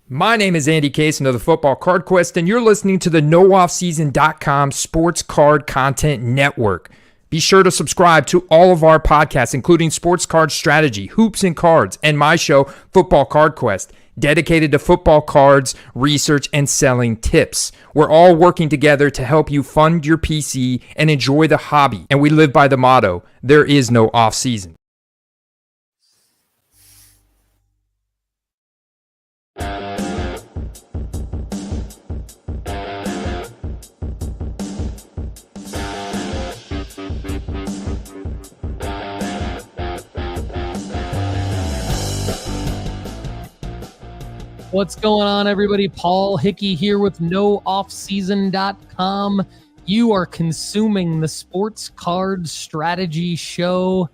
My name is Andy Cason of the Football Card Quest, and you're listening to the NoOffSeason.com Sports Card Content Network. Be sure to subscribe to all of our podcasts, including Sports Card Strategy, Hoops and Cards, and my show, Football Card Quest, dedicated to football cards, research, and selling tips. We're all working together to help you fund your PC and enjoy the hobby, and we live by the motto, there is no off-season. What's going on, everybody? Paul Hickey here with NoOffSeason.com. You are consuming the Sports Card Strategy Show,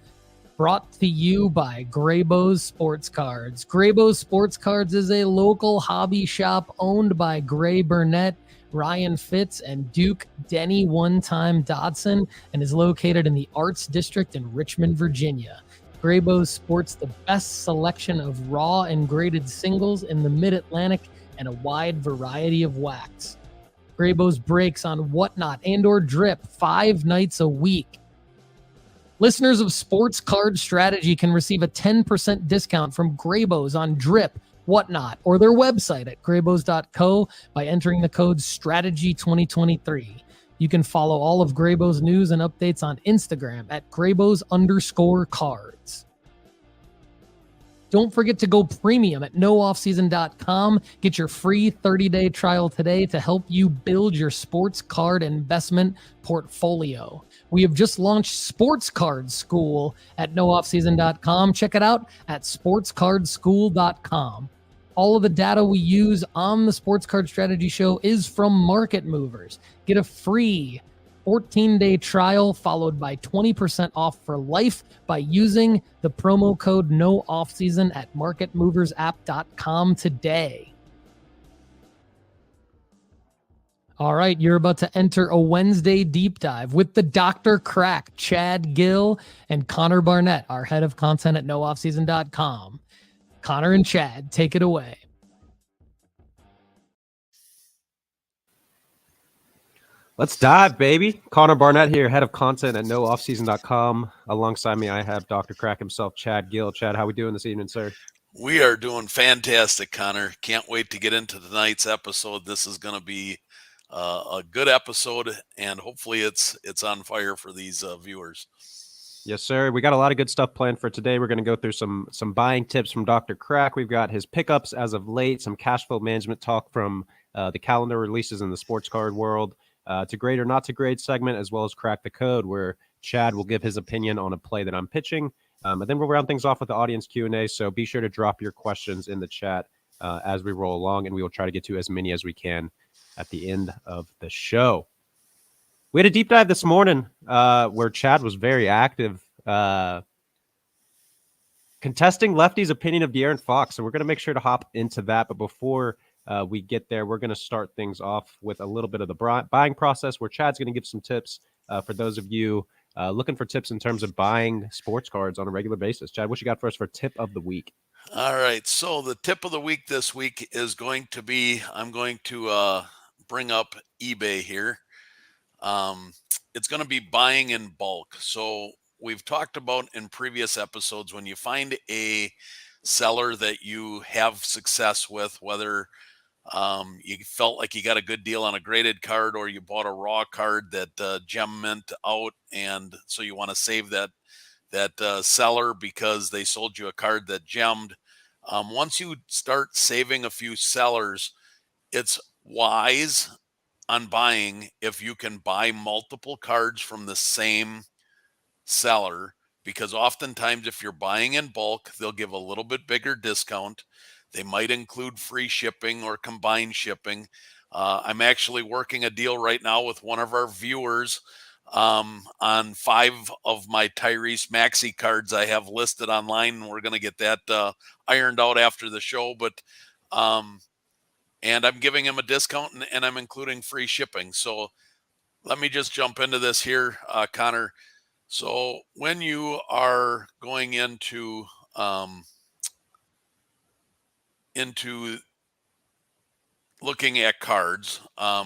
brought to you by Graybo's Sports Cards. Graybo's Sports Cards is a local hobby shop owned by Gray Barnett, Ryan Fitz, and Duke Denny One-Time Dodson, and is located in the Arts District in Richmond, Virginia. Graybo's sports the best selection of raw and graded singles in the Mid-Atlantic and a wide variety of wax. Graybo's breaks on Whatnot and or Drip 5 nights a week. Listeners of Sports Card Strategy can receive a 10% discount from Graybo's on Drip, Whatnot, or their website at graybos.co by entering the code STRATEGY2023. You can follow all of Graybo's news and updates on Instagram at Graybos_cards. Don't forget to go premium at nooffseason.com. Get your free 30-day trial today to help you build your sports card investment portfolio. We have just launched Sports Card School at nooffseason.com. Check it out at sportscardschool.com. All of the data we use on the Sports Card Strategy Show is from Market Movers. Get a free 14-day trial followed by 20% off for life by using the promo code NOOFFSEASON at marketmoversapp.com today. All right, you're about to enter a Wednesday deep dive with the Dr. Crack, Chad Guell, and Connor Barnett, our head of content at nooffseason.com. Connor and Chad, take it away. Let's dive, baby. Connor Barnett here, head of content at nooffseason.com. Alongside me, I have Dr. Crack himself, Chad Guell. Chad, how we doing this evening, sir? We are doing fantastic, Connor. Can't wait to get into tonight's episode. This is going to be a good episode, and hopefully it's on fire for these viewers. Yes, sir. We got a lot of good stuff planned for today. We're going to go through some buying tips from Dr. Crack. We've got his pickups as of late, some cash flow management talk from the calendar releases in the sports card world, to grade or not to grade segment, as well as Crack the Code, where Chad will give his opinion on a play that I'm pitching. And then we'll round things off with the audience Q&A. So be sure to drop your questions in the chat as we roll along, and we will try to get to as many as we can at the end of the show. We had a deep dive this morning where Chad was very active contesting Lefty's opinion of De'Aaron Fox. So we're going to make sure to hop into that. But before we get there, we're going to start things off with a little bit of the buying process where Chad's going to give some tips for those of you looking for tips in terms of buying sports cards on a regular basis. Chad, what you got for us for tip of the week? All right. So the tip of the week this week is going to be, I'm going to bring up eBay here. It's going to be buying in bulk. So we've talked about in previous episodes, when you find a seller that you have success with, whether you felt like you got a good deal on a graded card or you bought a raw card that gem mint out, and so you want to save that seller because they sold you a card that gemmed. Once you start saving a few sellers, it's wise on buying if you can buy multiple cards from the same seller, because oftentimes if you're buying in bulk, they'll give a little bit bigger discount. They might include free shipping or combined shipping. I'm actually working a deal right now with one of our viewers on 5 of my Tyrese Maxey cards I have listed online, and we're going to get that ironed out after the show. But and I'm giving him a discount, and I'm including free shipping. So let me just jump into this here, Connor. So when you are going into looking at cards. Let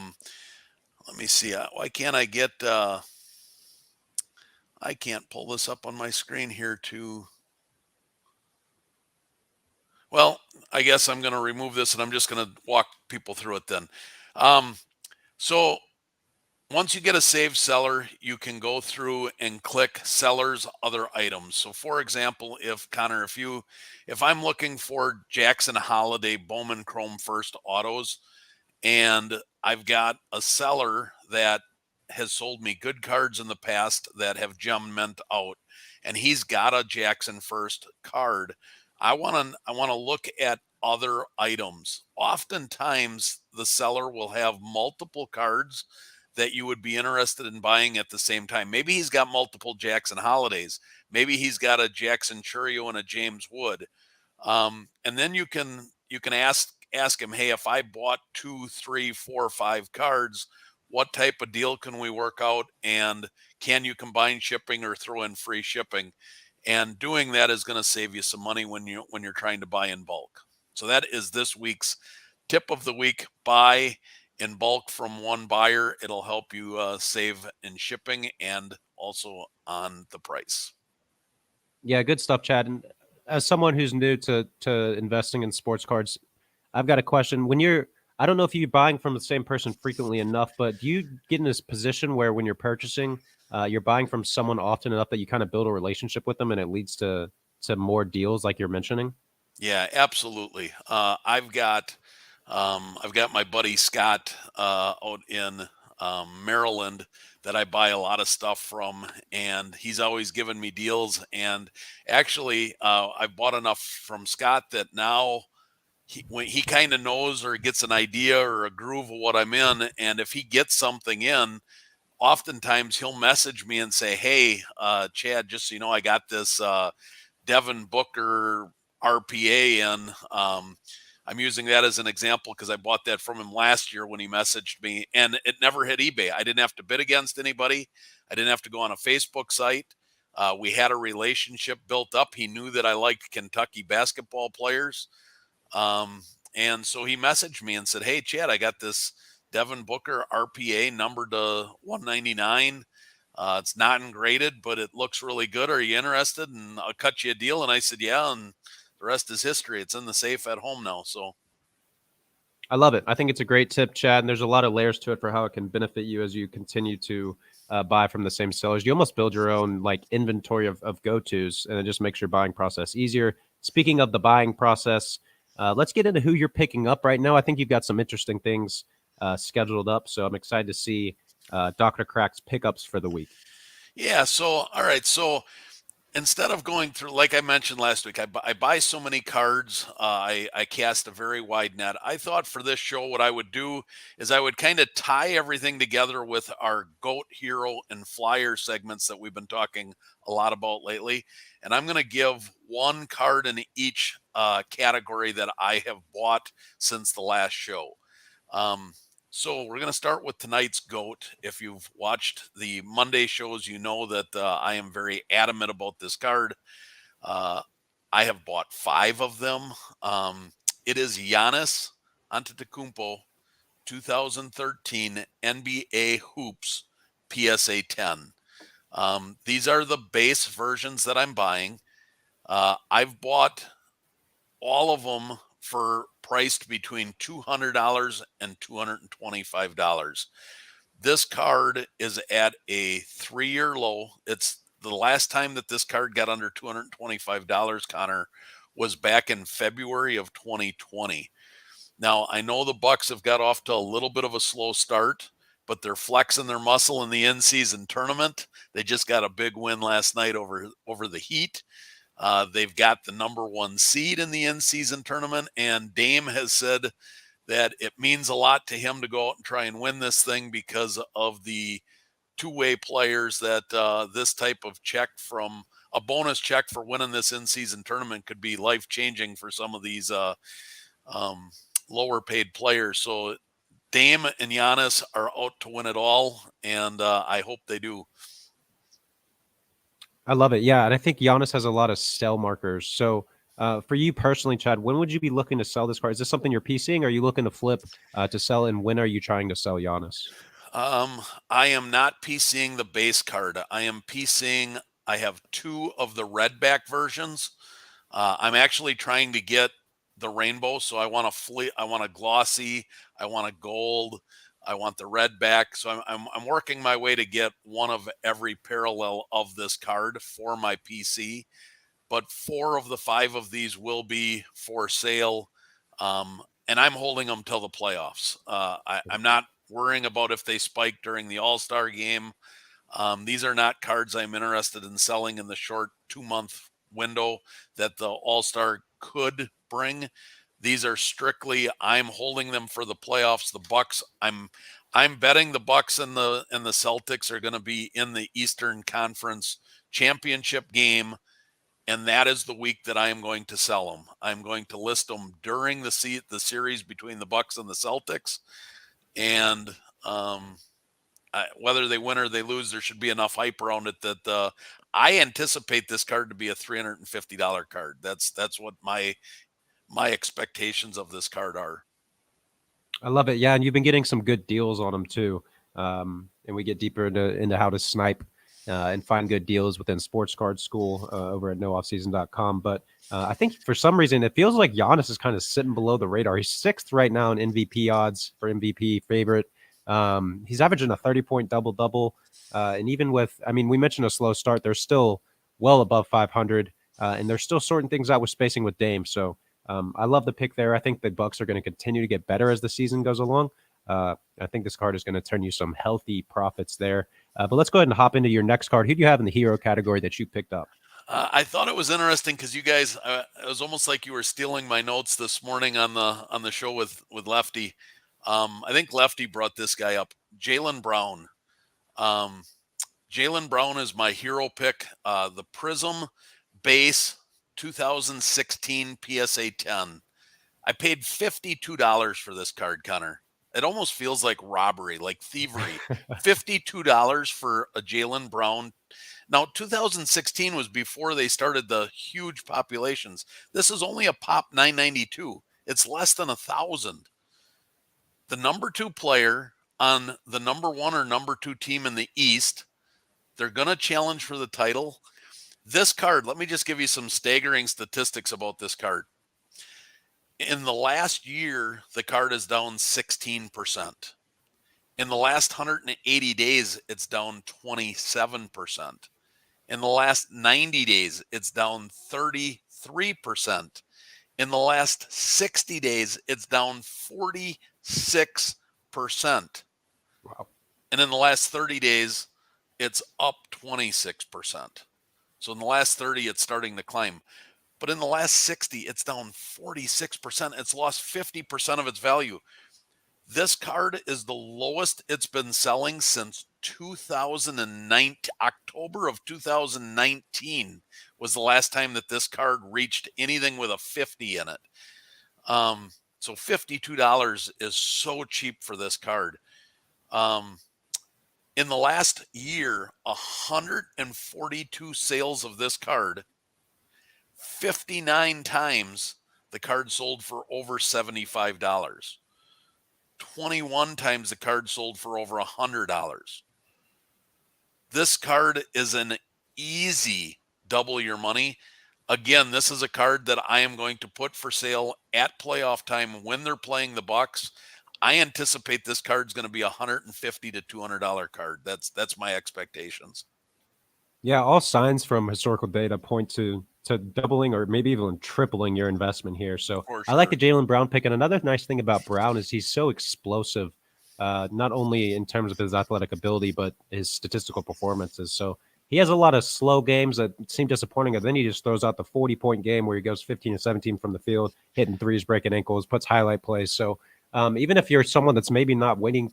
me see. Why can't I get? I can't pull this up on my screen here to. Well, I guess I'm going to remove this and I'm just going to walk people through it then. So once you get a saved seller, you can go through and click sellers other items. So for example, if Connor, if I'm looking for Jackson Holiday Bowman Chrome First autos, and I've got a seller that has sold me good cards in the past that have gemmed out, and he's got a Jackson First card. I want to look at other items. Oftentimes, the seller will have multiple cards that you would be interested in buying at the same time. Maybe he's got multiple Jackson Holidays. Maybe he's got a Jackson Churio and a James Wood. And then you can ask him, hey, if I bought 2, 3, 4, 5 cards, what type of deal can we work out? And can you combine shipping or throw in free shipping? And doing that is going to save you some money when you're trying to buy in bulk. So that is this week's tip of the week: buy in bulk from one buyer. It'll help you save in shipping and also on the price. Yeah, good stuff, Chad. And as someone who's new to investing in sports cards, I've got a question. I don't know if you're buying from the same person frequently enough, but do you get in this position where when you're purchasing, you're buying from someone often enough that you kind of build a relationship with them and it leads to more deals like you're mentioning? Yeah, absolutely. I've got my buddy Scott out in Maryland that I buy a lot of stuff from, and he's always given me deals. And actually, I've bought enough from Scott that now when he kind of knows or gets an idea or a groove of what I'm in, and if he gets something in, oftentimes he'll message me and say, "Hey, Chad, just so you know, I got this Devin Booker RPA in." I'm using that as an example because I bought that from him last year when he messaged me, and it never hit eBay. I didn't have to bid against anybody. I didn't have to go on a Facebook site. We had a relationship built up. He knew that I liked Kentucky basketball players. And so he messaged me and said, "Hey, Chad, I got this Devin Booker RPA numbered to 199. It's not engraded, but it looks really good. Are you interested? And I'll cut you a deal." And I said, "Yeah." And the rest is history. It's in the safe at home now. So I love it. I think it's a great tip, Chad. And there's a lot of layers to it for how it can benefit you as you continue to buy from the same sellers. You almost build your own like inventory of go-tos, and it just makes your buying process easier. Speaking of the buying process, let's get into who you're picking up right now. I think you've got some interesting things scheduled up, so I'm excited to see Dr. Crack's pickups for the week. yeah. So all right. So instead of going through, like I mentioned last week, I buy so many cards. I cast a very wide net. I thought for this show, what I would do is I would kind of tie everything together with our GOAT, Hero, and Flyer segments that we've been talking a lot about lately. And I'm going to give one card in each category that I have bought since the last show. So we're going to start with tonight's GOAT. If you've watched the Monday shows, you know that I am very adamant about this card. I have bought 5 of them. It is Giannis Antetokounmpo 2013 NBA Hoops PSA 10. These are the base versions that I'm buying. I've bought all of them for priced between $200 and $225. This card is at a 3-year low. It's the last time that this card got under $225, Connor, was back in February of 2020. Now, I know the Bucks have got off to a little bit of a slow start, but they're flexing their muscle in the in-season tournament. They just got a big win last night over the Heat. They've got the number 1 seed in the in-season tournament, and Dame has said that it means a lot to him to go out and try and win this thing because of the two-way players that this type of check from a bonus check for winning this in-season tournament could be life-changing for some of these lower-paid players. So Dame and Giannis are out to win it all, and I hope they do. I love it. Yeah, and I think Giannis has a lot of style markers. So For you personally, Chad, when would you be looking to sell this card? Is this something you're PCing? Or are you looking to flip to sell? And when are you trying to sell Giannis? I am not PCing the base card. I am PCing. I have 2 of the redback versions. I'm actually trying to get the rainbow, so I want I want a glossy, I want a gold, I want the red back. So I'm working my way to get one of every parallel of this card for my PC. But 4 of the 5 of these will be for sale, and I'm holding them till the playoffs. I'm not worrying about if they spike during the All-Star game. These are not cards I'm interested in selling in the short 2-month window that the All-Star could bring. These are strictly I'm holding them for the playoffs. The Bucks, I'm betting the Bucks and the Celtics are going to be in the Eastern Conference Championship game, and that is the week that I am going to sell them. I'm going to list them during the series between the Bucks and the Celtics, and whether they win or they lose, there should be enough hype around it that I anticipate this card to be a $350 card. That's what my expectations of this card are. I love it. Yeah, and you've been getting some good deals on them too. And we get deeper into how to snipe and find good deals within Sports Card School over at nooffseason.com. But I think for some reason it feels like Giannis is kind of sitting below the radar. He's 6th right now in MVP odds for MVP favorite. He's averaging a 30-point double-double. And even with, I mean, we mentioned a slow start. They're still well above 500. And they're still sorting things out with spacing with Dame. So I love the pick there. I think the Bucks are going to continue to get better as the season goes along. I think this card is going to turn you some healthy profits there. But let's go ahead and hop into your next card. Who do you have in the hero category that you picked up? I thought it was interesting because you guys, it was almost like you were stealing my notes this morning on the show with Lefty. I think Lefty brought this guy up, Jaylen Brown. Jaylen Brown is my hero pick. The Prism base 2016 PSA 10. I paid $52 for this card, Connor. It almost feels like robbery, like thievery. $52 for a Jaylen Brown. Now, 2016 was before they started the huge populations. This is only a pop 992. It's less than 1,000. The number 2 player on the number 1 or number 2 team in the East, they're going to challenge for the title. This card, let me just give you some staggering statistics about this card. In the last year, the card is down 16%. In the last 180 days, it's down 27%. In the last 90 days, it's down 33%. In the last 60 days, it's down 46%. Wow. And in the last 30 days, it's up 26%. So in the last 30, it's starting to climb. But in the last 60, it's down 46%. It's lost 50% of its value. This card is the lowest it's been selling since 2009. October of 2019 was the last time that this card reached anything with a 50 in it. So $52 is so cheap for this card. In the last year, 142 sales of this card, 59 times the card sold for over $75. 21 times the card sold for over $100. This card is an easy double your money. Again, this is a card that I am going to put for sale at playoff time when they're playing the Bucks. I anticipate this card's going to be a $150 to $200 card. That's my expectations. Yeah, all signs from historical data point to doubling or maybe even tripling your investment here. So For I like the sure. Jaylen Brown pick. And another nice thing about Brown is he's so explosive, not only in terms of his athletic ability, but his statistical performances. So he has a lot of slow games that seem disappointing, and then he just throws out the 40-point game where he goes 15 to 17 from the field, hitting threes, breaking ankles, puts highlight plays. So even if you're someone that's maybe not wanting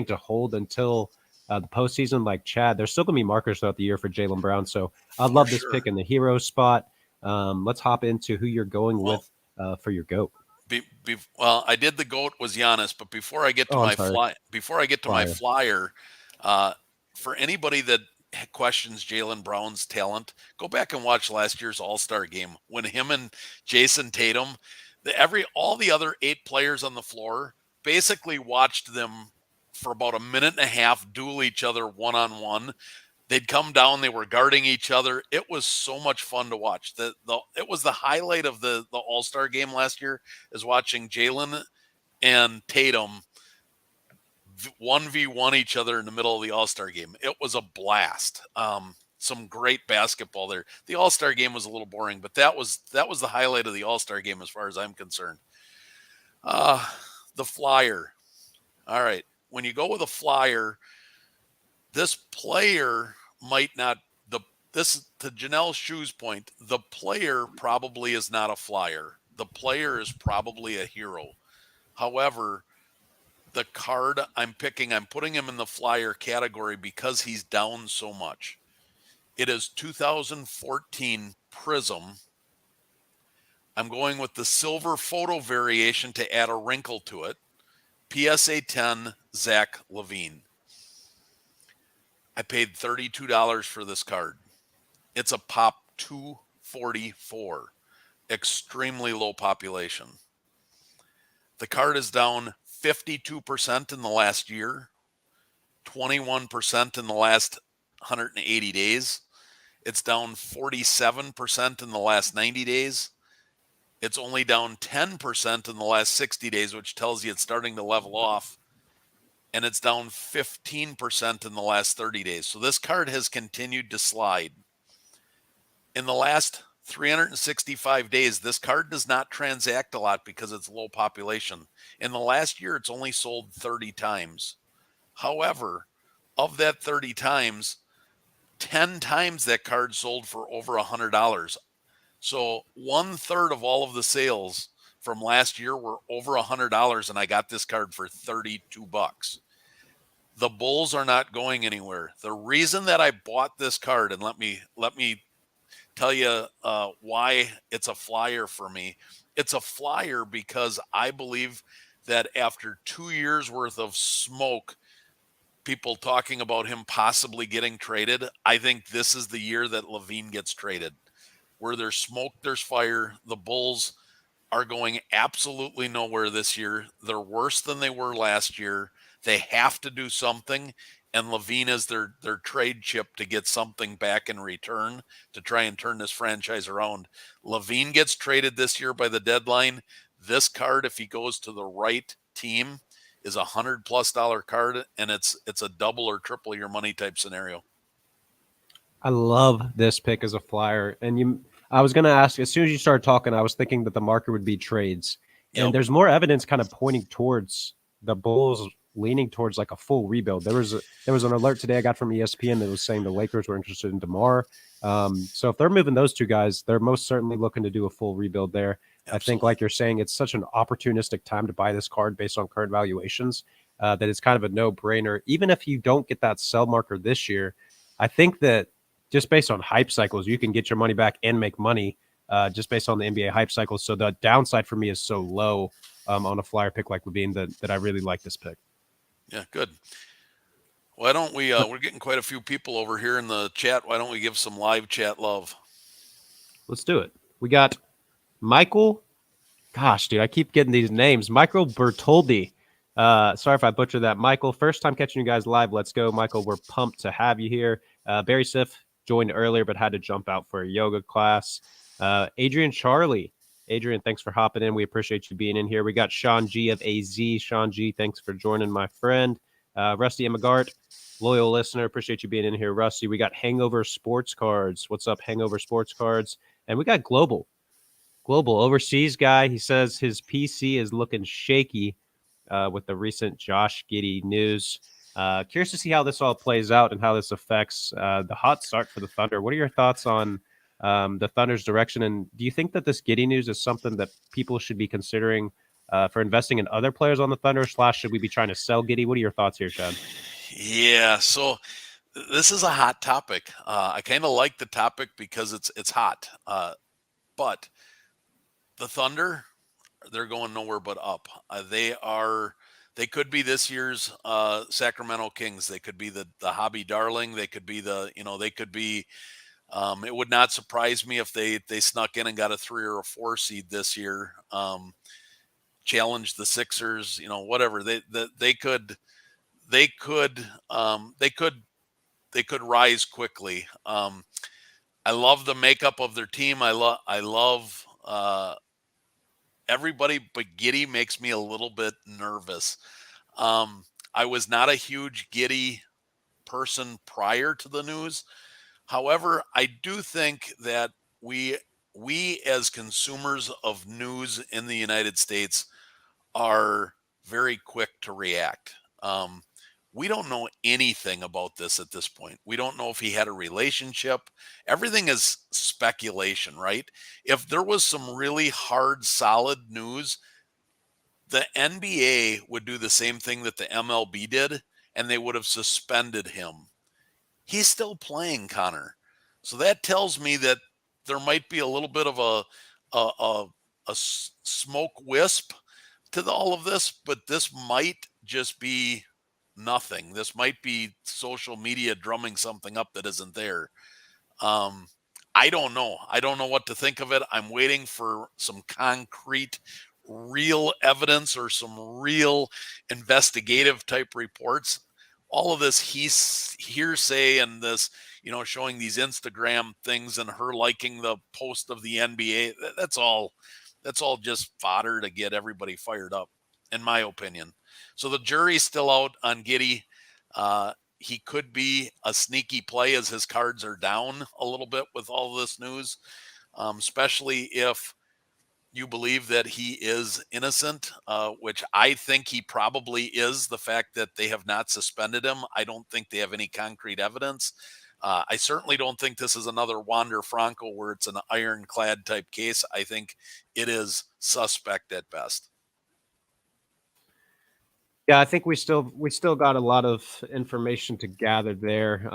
to hold until the postseason like Chad, there's still going to be markers throughout the year for Jaylen Brown. So I love this pick in the hero spot. Let's hop into who you're going with for your GOAT. Well, I did the GOAT was Giannis, but before I get to my flyer, for anybody that questions Jaylen Brown's talent, go back and watch last year's All-Star game when him and Jason Tatum, all the other 8 players on the floor basically watched them for about a minute and a half duel each other one-on-one. They'd come down, they were guarding each other. It was so much fun to watch. It was the highlight of the All-Star game last year, is watching Jaylen and Tatum 1v1 each other in the middle of the All-Star game. It was a blast. Some great basketball there. The All-Star game was a little boring, but that was the highlight of the All-Star game as far as I'm concerned. The flyer. All right. When you go with a flyer, this player might not, this to Janelle Shue's point, the player probably is not a flyer. The player is probably a hero. However, the card I'm picking, I'm putting him in the flyer category because he's down so much. It is 2014 Prism. I'm going with the silver photo variation to add a wrinkle to it. PSA 10 Zach Lavine. I paid $32 for this card. It's a pop 244. Extremely low population. The card is down 52% in the last year, 21% in the last 180 days. It's down 47% in the last 90 days. It's only down 10% in the last 60 days, which tells you it's starting to level off. And it's down 15% in the last 30 days. So this card has continued to slide. In the last 365 days, this card does not transact a lot because it's low population. In the last year, it's only sold 30 times. However, of that 30 times, 10 times that card sold for over $100. So 1/3 of all of the sales from last year were over $100, and I got this card for $32. The Bulls are not going anywhere. The reason that I bought this card, and let me tell you why it's a flyer for me. It's a flyer because I believe that after 2 years worth of smoke, people talking about him possibly getting traded, I think this is the year that Lavine gets traded. Where there's smoke, there's fire. The Bulls are going absolutely nowhere this year. They're worse than they were last year. They have to do something, and Lavine is their trade chip to get something back in return to try and turn this franchise around. Lavine gets traded this year by the deadline. This card, if he goes to the right team, is $100+ card, and it's a double or triple your money type scenario. I love this pick as a flyer. And I was going to ask, as soon as you started talking, I was thinking that the marker would be trades. Yep. And there's more evidence kind of pointing towards the Bulls leaning towards like a full rebuild. There was an alert today I got from ESPN that was saying the Lakers were interested in DeMar. So if they're moving those two guys, they're most certainly looking to do a full rebuild there. Absolutely. I think, like you're saying, it's such an opportunistic time to buy this card based on current valuations that it's kind of a no-brainer. Even if you don't get that sell marker this year, I think that just based on hype cycles, you can get your money back and make money just based on the NBA hype cycles. So the downside for me is so low on a flyer pick like Lavine that I really like this pick. Yeah, good. Why don't we, we're getting quite a few people over here in the chat. Why don't we give some live chat love? Let's do it. We got Michael. Gosh, dude, I keep getting these names. Michael Bertoldi. Sorry if I butchered that. Michael, first time catching you guys live. Let's go, Michael. We're pumped to have you here. Barry Siff joined earlier but had to jump out for a yoga class. Adrian Charlie. Adrian, thanks for hopping in. We appreciate you being in here. We got Sean G of AZ. Sean G, thanks for joining, my friend. Rusty Emigart, loyal listener. Appreciate you being in here, Rusty. We got Hangover Sports Cards. What's up, Hangover Sports Cards? And we got Global overseas guy. He says his PC is looking shaky with the recent Josh Giddey news. Curious to see how this all plays out and how this affects the hot start for the Thunder. What are your thoughts on the Thunder's direction? And do you think that this Giddey news is something that people should be considering for investing in other players on the Thunder, / should we be trying to sell Giddey? What are your thoughts here, Chad? Yeah, so this is a hot topic. I kind of like the topic because it's hot. But the Thunder, they're going nowhere but up. They are They could be this year's Sacramento Kings. They could be the hobby darling. They could be they could be. It would not surprise me if they snuck in and got a 3 or a 4 seed this year. Challenge the Sixers. Whatever they could they could they could they could rise quickly. I love the makeup of their team. I love everybody, but Giddey makes me a little bit nervous. I was not a huge Giddey person prior to the news. However, I do think that we as consumers of news in the United States are very quick to react. We don't know anything about this at this point. We don't know if he had a relationship. Everything is speculation, right? If there was some really hard, solid news, the NBA would do the same thing that the MLB did, and they would have suspended him. He's still playing, Connor. So that tells me that there might be a little bit of a smoke wisp to all of this, but this might just be nothing. This might be social media drumming something up that isn't there. I don't know. I don't know what to think of it. I'm waiting for some concrete, real evidence or some real investigative type reports. All of this hearsay and this, showing these Instagram things and her liking the post of the NBA. That's all just fodder to get everybody fired up, in my opinion. So the jury's still out on Giddey. He could be a sneaky play as his cards are down a little bit with all this news, especially if you believe that he is innocent, which I think he probably is. The fact that they have not suspended him, I don't think they have any concrete evidence. I certainly don't think this is another Wander Franco where it's an ironclad type case. I think it is suspect at best. Yeah, I think we still got a lot of information to gather there.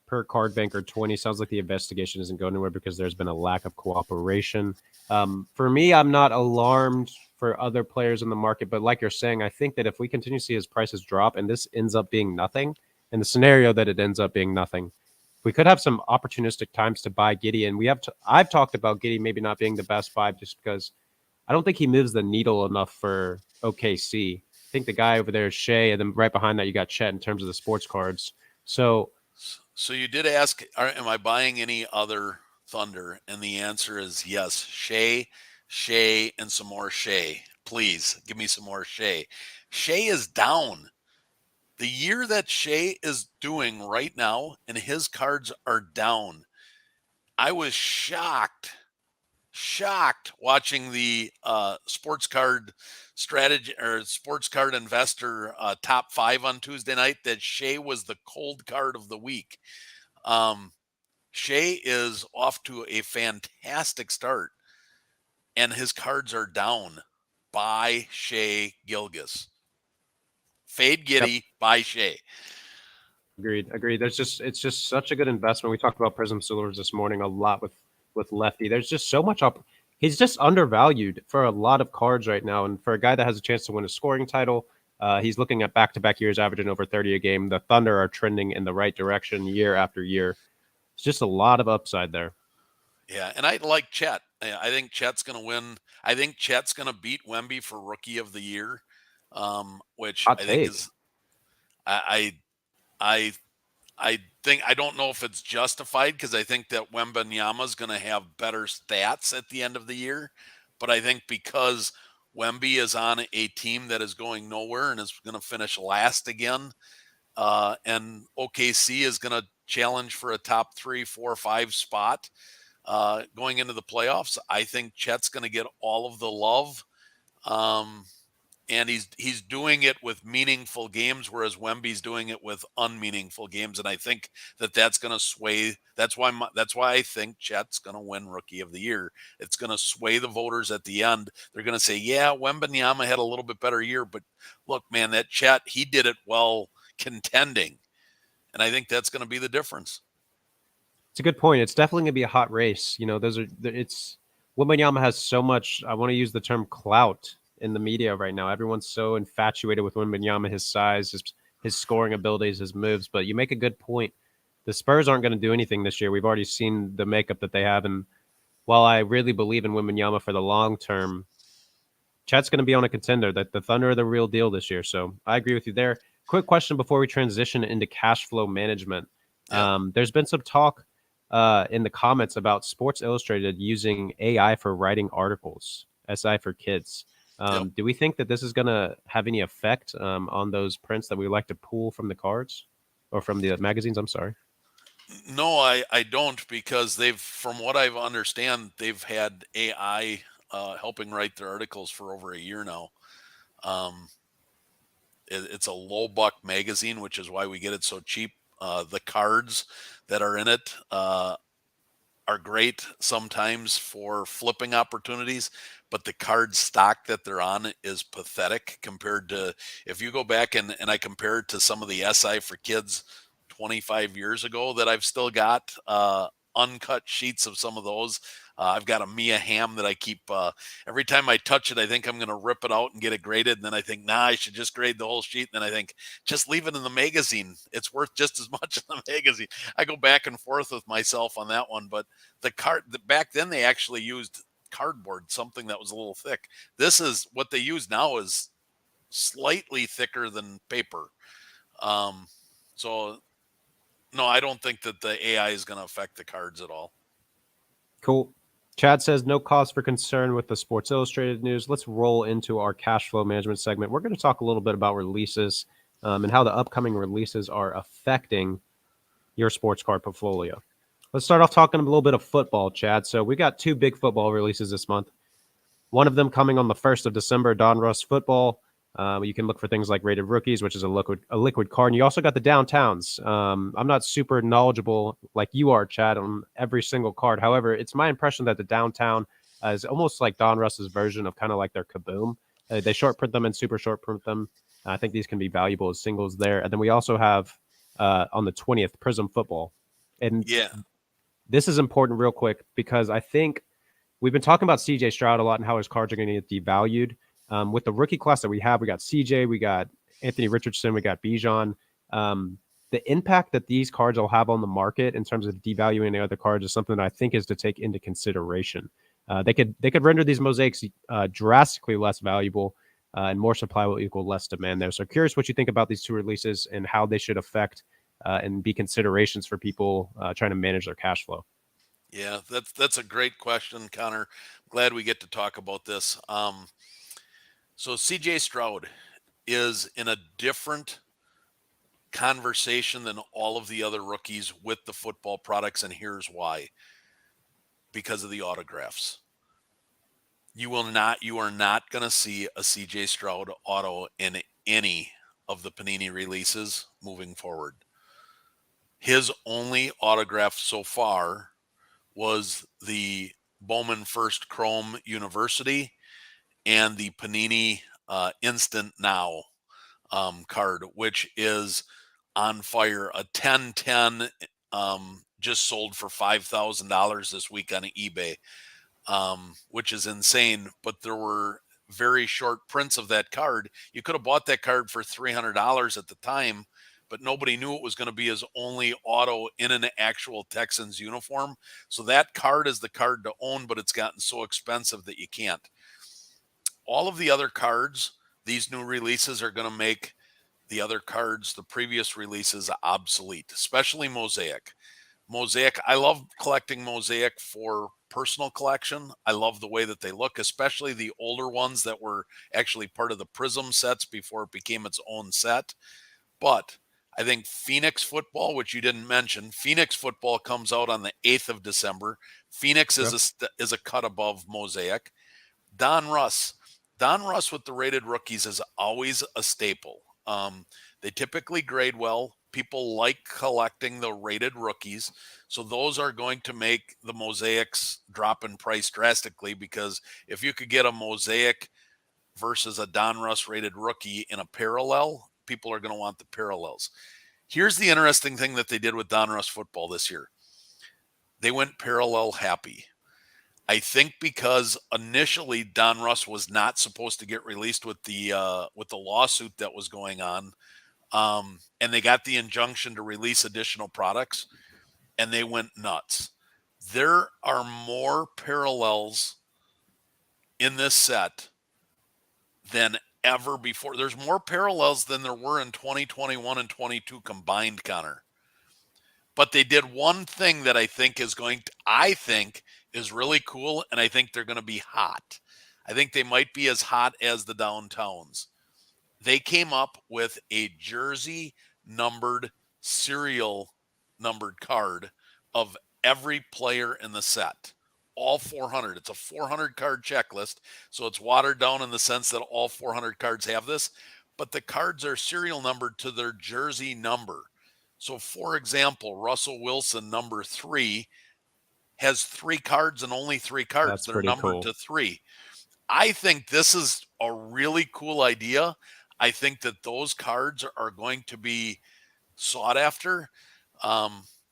Per Card Banker 20, sounds like the investigation isn't going anywhere because there's been a lack of cooperation. For me, I'm not alarmed for other players in the market, but like you're saying, I think that if we continue to see his prices drop and this ends up being nothing, in the scenario that it ends up being nothing, we could have some opportunistic times to buy Giddey. And I've talked about Giddey maybe not being the best buy just because I don't think he moves the needle enough for OKC. I think the guy over there is Shea, and then right behind that you got Chet in terms of the sports cards. So you did ask, am I buying any other Thunder? And the answer is yes. Shea, and some more Shea. Please give me some more Shea. Shea is down. The year that Shea is doing right now, and his cards are down. I was shocked watching the sports card strategy or sports card investor top 5 on Tuesday night that Shea was the cold card of the week. Shea is off to a fantastic start, and his cards are down. By Shea Gilgeous. Fade Giddey, yep. By Shea. Agreed. It's just such a good investment. We talked about Prism Silvers this morning a lot with Lefty. There's just so much up. He's just undervalued for a lot of cards right now. And for a guy that has a chance to win a scoring title, he's looking at back-to-back years averaging over 30 a game. The Thunder are trending in the right direction year after year. It's just a lot of upside there. Yeah, and I like Chet. I think Chet's going to win. I think Chet's going to beat Wemby for Rookie of the Year, which I think is I think I don't know if it's justified because I think that Wembanyama is going to have better stats at the end of the year, but I think because Wemby is on a team that is going nowhere and is going to finish last again, and OKC is going to challenge for a top 3, 4, 5 spot going into the playoffs. I think Chet's going to get all of the love. And he's doing it with meaningful games, whereas Wemby's doing it with unmeaningful games. And I think that's going to sway. That's why I think Chet's going to win Rookie of the Year. It's going to sway the voters at the end. They're going to say, yeah, Wembanyama had a little bit better year, but look, man, that Chet, he did it well contending. And I think that's going to be the difference. It's a good point. It's definitely going to be a hot race. Wembanyama has so much, I want to use the term clout in the media right now. Everyone's so infatuated with Wembanyama, his size, his scoring abilities, his moves. But you make a good point. The Spurs aren't going to do anything this year. We've already seen the makeup that they have. And while I really believe in Wembanyama for the long term, Chet's going to be on a contender. That the Thunder are the real deal this year. So I agree with you there. Quick question before we transition into cash flow management. Yeah. There's been some talk in the comments about Sports Illustrated using AI for writing articles, SI for kids. Yep. Do we think that this is going to have any effect on those prints that we like to pull from the cards or from the magazines? I'm sorry. No, I don't, because from what I understand, they've had AI helping write their articles for over a year now. Um, it's a low buck magazine, which is why we get it so cheap. The cards that are in it are great sometimes for flipping opportunities, but the card stock that they're on is pathetic compared to, if you go back and I compare it to some of the SI for kids 25 years ago that I've still got, uncut sheets of some of those. I've got a Mia Hamm that I keep, every time I touch it, I think I'm going to rip it out and get it graded. And then I think, nah, I should just grade the whole sheet. And then I think, just leave it in the magazine. It's worth just as much in the magazine. I go back and forth with myself on that one. But back then they actually used cardboard, something that was a little thick. This is what they use now, is slightly thicker than paper. So no, I don't think that the AI is going to affect the cards at all. Cool. Chad says no cause for concern with the Sports Illustrated news. Let's roll into our cash flow management segment. We're going to talk a little bit about releases and how the upcoming releases are affecting your sports card portfolio. Let's start off talking a little bit of football, Chad. So we got 2 big football releases this month. One of them coming on the 1st of December, Don Russ football. You can look for things like Rated Rookies, which is a liquid card. And you also got the downtowns. I'm not super knowledgeable like you are, Chad, on every single card. However, it's my impression that the downtown is almost like Don Russ's version of kind of like their Kaboom. They short print them and super short print them. I think these can be valuable as singles there. And then we also have on the 20th, Prism football. And Yeah. this is important real quick because I think we've been talking about CJ Stroud a lot and how his cards are going to get devalued. With the rookie class that we have, we got CJ, we got Anthony Richardson, we got Bijan. The impact that these cards will have on the market in terms of devaluing the other cards is something that I think is to take into consideration. They could render these mosaics drastically less valuable, and more supply will equal less demand there. So curious what you think about these 2 releases and how they should affect and be considerations for people trying to manage their cash flow. Yeah, that's a great question, Connor. Glad we get to talk about this. So CJ Stroud is in a different conversation than all of the other rookies with the football products, and here's why. Because of the autographs. You are not going to see a CJ Stroud auto in any of the Panini releases moving forward. His only autograph so far was the Bowman First Chrome University and the Panini Instant Now card, which is on fire. A 10-10 just sold for $5,000 this week on eBay, which is insane. But there were very short prints of that card. You could have bought that card for $300 at the time, but nobody knew it was going to be his only auto in an actual Texans uniform. So that card is the card to own, but it's gotten so expensive that you can't. All of the other cards, these new releases are going to make the other cards, the previous releases, obsolete, especially Mosaic. Mosaic, I love collecting Mosaic for personal collection. I love the way that they look, especially the older ones that were actually part of the Prism sets before it became its own set. But I think Phoenix football, which you didn't mention, Phoenix football comes out on the 8th of December. Phoenix is a cut above Mosaic. Don Russ with the rated rookies is always a staple. They typically grade well. People like collecting the rated rookies. So those are going to make the mosaics drop in price drastically, because if you could get a mosaic versus a Don Russ rated rookie in a parallel, people are going to want the parallels. Here's the interesting thing that they did with Don Russ football this year. They went parallel happy. I think because initially Donruss was not supposed to get released with the lawsuit that was going on, and they got the injunction to release additional products, and they went nuts. There are more parallels in this set than ever before. There's more parallels than there were in 2021 and 22 combined, Connor. But they did one thing that I think is really cool, and I think they're going to be hot. I think they might be as hot as the downtowns. They came up with a jersey numbered, serial numbered card of every player in the set. All 400. It's a 400 card checklist, so it's watered down in the sense that all 400 cards have this, but the cards are serial numbered to their jersey number. So, for example, Russell Wilson, number 3, has 3 cards and only 3 cards. That's They're pretty numbered cool. to 3. I think this is a really cool idea. I think that those cards are going to be sought after.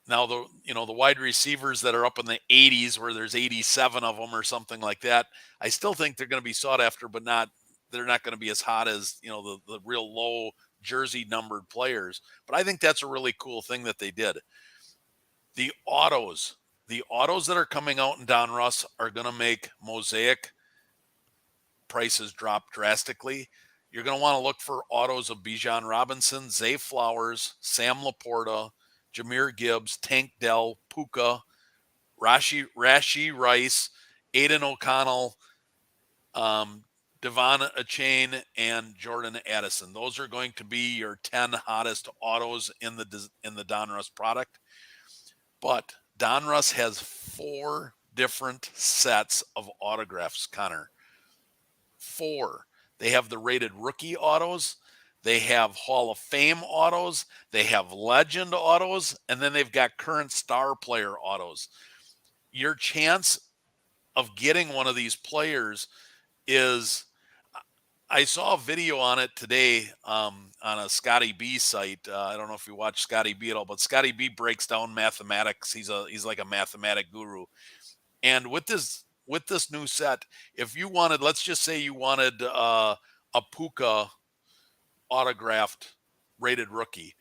Now the wide receivers that are up in the 80s, where there's 87 of them or something like that, I still think they're going to be sought after, but they're not going to be as hot as the real low jersey numbered players. But I think that's a really cool thing that they did. The autos that are coming out in Donruss are going to make Mosaic prices drop drastically. You're going to want to look for autos of Bijan Robinson, Zay Flowers, Sam Laporta, Jahmyr Gibbs, Tank Dell, Puka, Rashi Rice, Aiden O'Connell, Devon Achane, and Jordan Addison. Those are going to be your 10 hottest autos in the Donruss product. But Donruss has 4 different sets of autographs, Connor. 4. They have the rated rookie autos. They have Hall of Fame autos. They have legend autos. And then they've got current star player autos. Your chance of getting one of these players is, I saw a video on it today on a Scotty B site. I don't know if you watch Scotty B at all, but Scotty B breaks down mathematics. He's like a mathematic guru. And with this new set, if you wanted, let's just say you wanted a Puka autographed rated rookie,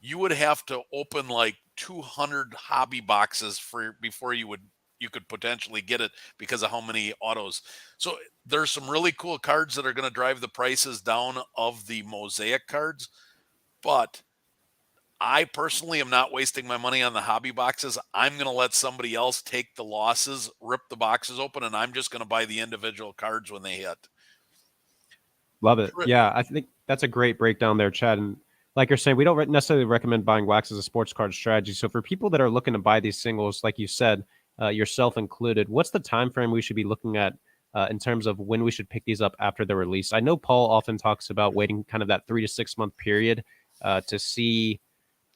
you would have to open like 200 hobby boxes before you could potentially get it because of how many autos. So there's some really cool cards that are going to drive the prices down of the Mosaic cards, but I personally am not wasting my money on the hobby boxes. I'm going to let somebody else take the losses, rip the boxes open, and I'm just going to buy the individual cards when they hit. Love it. Yeah, I think that's a great breakdown there, Chad. And like you're saying, we don't necessarily recommend buying wax as a sports card strategy. So for people that are looking to buy these singles, like you said, yourself included, what's the time frame we should be looking at in terms of when we should pick these up after the release? I know Paul often talks about waiting kind of that 3 to 6 month period to see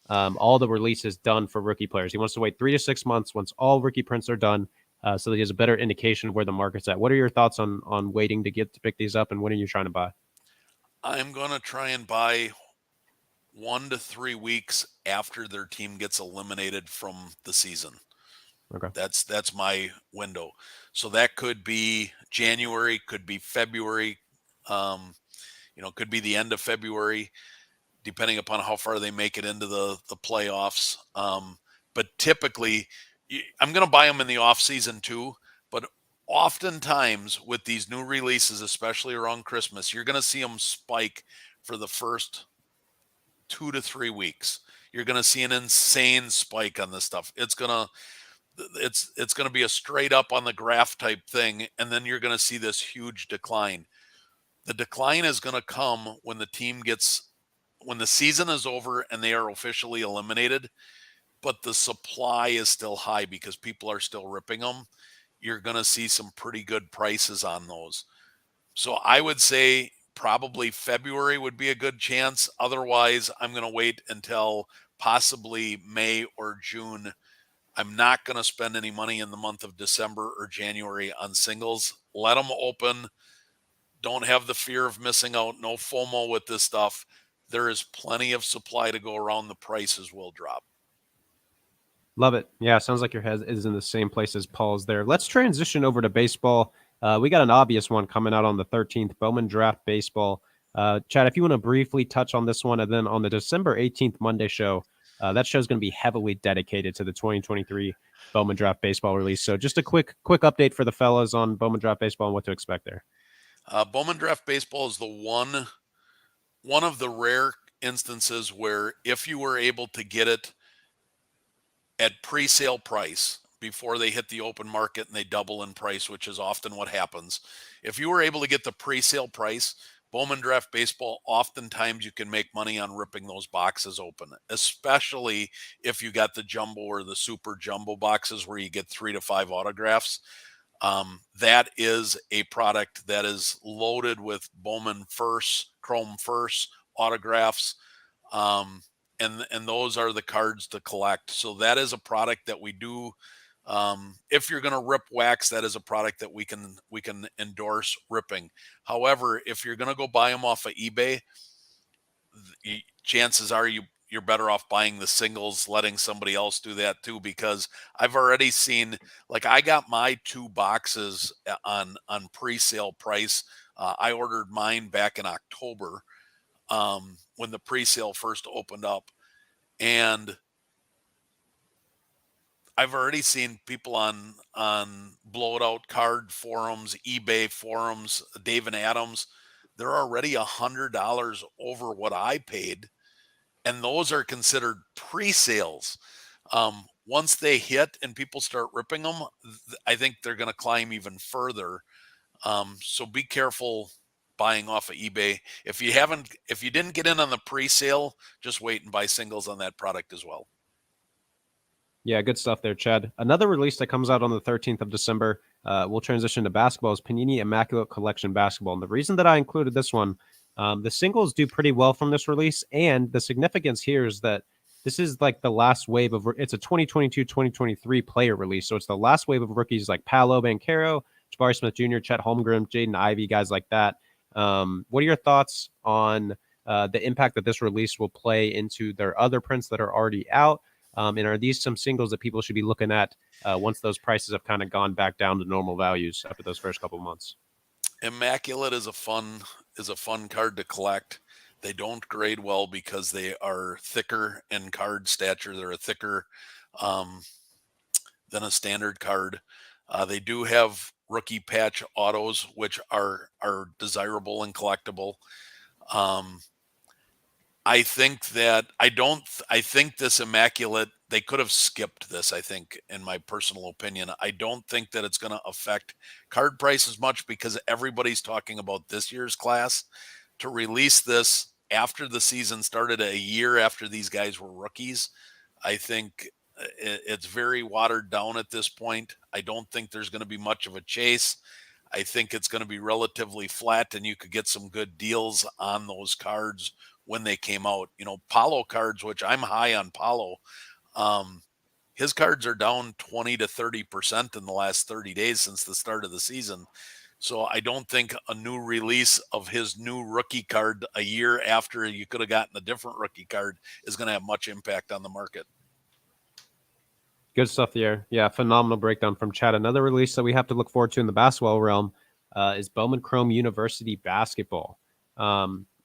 all the releases done for rookie players. He wants to wait 3 to 6 months once all rookie prints are done, so that he has a better indication of where the market's at. What are your thoughts on waiting to pick these up, and when are you trying to buy? I'm going to try and buy 1 to 3 weeks after their team gets eliminated from the season. Okay. That's my window. So that could be January, could be February, could be the end of February, depending upon how far they make it into the playoffs. But typically, I'm going to buy them in the off season too. But oftentimes with these new releases, especially around Christmas, you're going to see them spike for the first 2 to 3 weeks. You're going to see an insane spike on this stuff. It's going to be a straight up on the graph type thing, and then you're going to see this huge decline. The decline is going to come when when the season is over and they are officially eliminated, but the supply is still high because people are still ripping them. You're going to see some pretty good prices on those. So I would say probably February would be a good chance. Otherwise, I'm going to wait until possibly May or June. I'm not going to spend any money in the month of December or January on singles. Let them open. Don't have the fear of missing out. No FOMO with this stuff. There is plenty of supply to go around. The prices will drop. Love it. Yeah, sounds like your head is in the same place as Paul's there. Let's transition over to baseball. We got an obvious one coming out on the 13th, Bowman Draft Baseball. Chad, if you want to briefly touch on this one, and then on the December 18th Monday show, that show is going to be heavily dedicated to the 2023 Bowman Draft Baseball release. So just a quick update for the fellas on Bowman Draft Baseball and what to expect there. Bowman Draft Baseball is the one of the rare instances where if you were able to get it at pre-sale price before they hit the open market and they double in price, which is often what happens. If you were able to get the pre-sale price, Bowman Draft Baseball, oftentimes you can make money on ripping those boxes open, especially if you got the jumbo or the super jumbo boxes where you get 3 to 5 autographs. That is a product that is loaded with Bowman first, chrome first autographs. And those are the cards to collect. So that is a product that we do. If you're going to rip wax, that is a product that we can endorse ripping. However, if you're going to go buy them off of eBay, chances are you're better off buying the singles, letting somebody else do that too, because I've already seen, like, I got my 2 boxes on pre-sale price. I ordered mine back in October when the pre-sale first opened up, and I've already seen people on Blow It Out card forums, eBay forums, Dave and Adams. They're already $100 over what I paid, and those are considered pre-sales. Once they hit and people start ripping them, I think they're going to climb even further. So be careful buying off of eBay. If you didn't get in on the pre-sale, just wait and buy singles on that product as well. Yeah, good stuff there, Chad. Another release that comes out on the 13th of December, we'll transition to basketball, is Panini Immaculate Collection Basketball. And the reason that I included this one, the singles do pretty well from this release, and the significance here is that this is like the last wave of, it's a 2022-2023 player release, so it's the last wave of rookies like Paolo Banchero, Jabari Smith Jr., Chet Holmgren, Jaden Ivey, guys like that. What are your thoughts on the impact that this release will play into their other prints that are already out? And are these some singles that people should be looking at once those prices have kind of gone back down to normal values after those first couple of months? Immaculate is a fun card to collect. They don't grade well because they are thicker in card stature. They're thicker than a standard card. They do have rookie patch autos, which are desirable and collectible. I think this Immaculate, they could have skipped this, I think, in my personal opinion. I don't think that it's going to affect card prices much because everybody's talking about this year's class. To release this after the season started, a year after these guys were rookies, I think it's very watered down at this point. I don't think there's going to be much of a chase. I think it's going to be relatively flat, and you could get some good deals on those cards when they came out. Paulo cards, which I'm high on Paulo, his cards are down 20 to 30% in the last 30 days since the start of the season. So I don't think a new release of his new rookie card a year after you could have gotten a different rookie card is going to have much impact on the market. Good stuff there. Yeah, phenomenal breakdown from Chad. Another release that we have to look forward to in the basketball realm is Bowman Chrome University Basketball.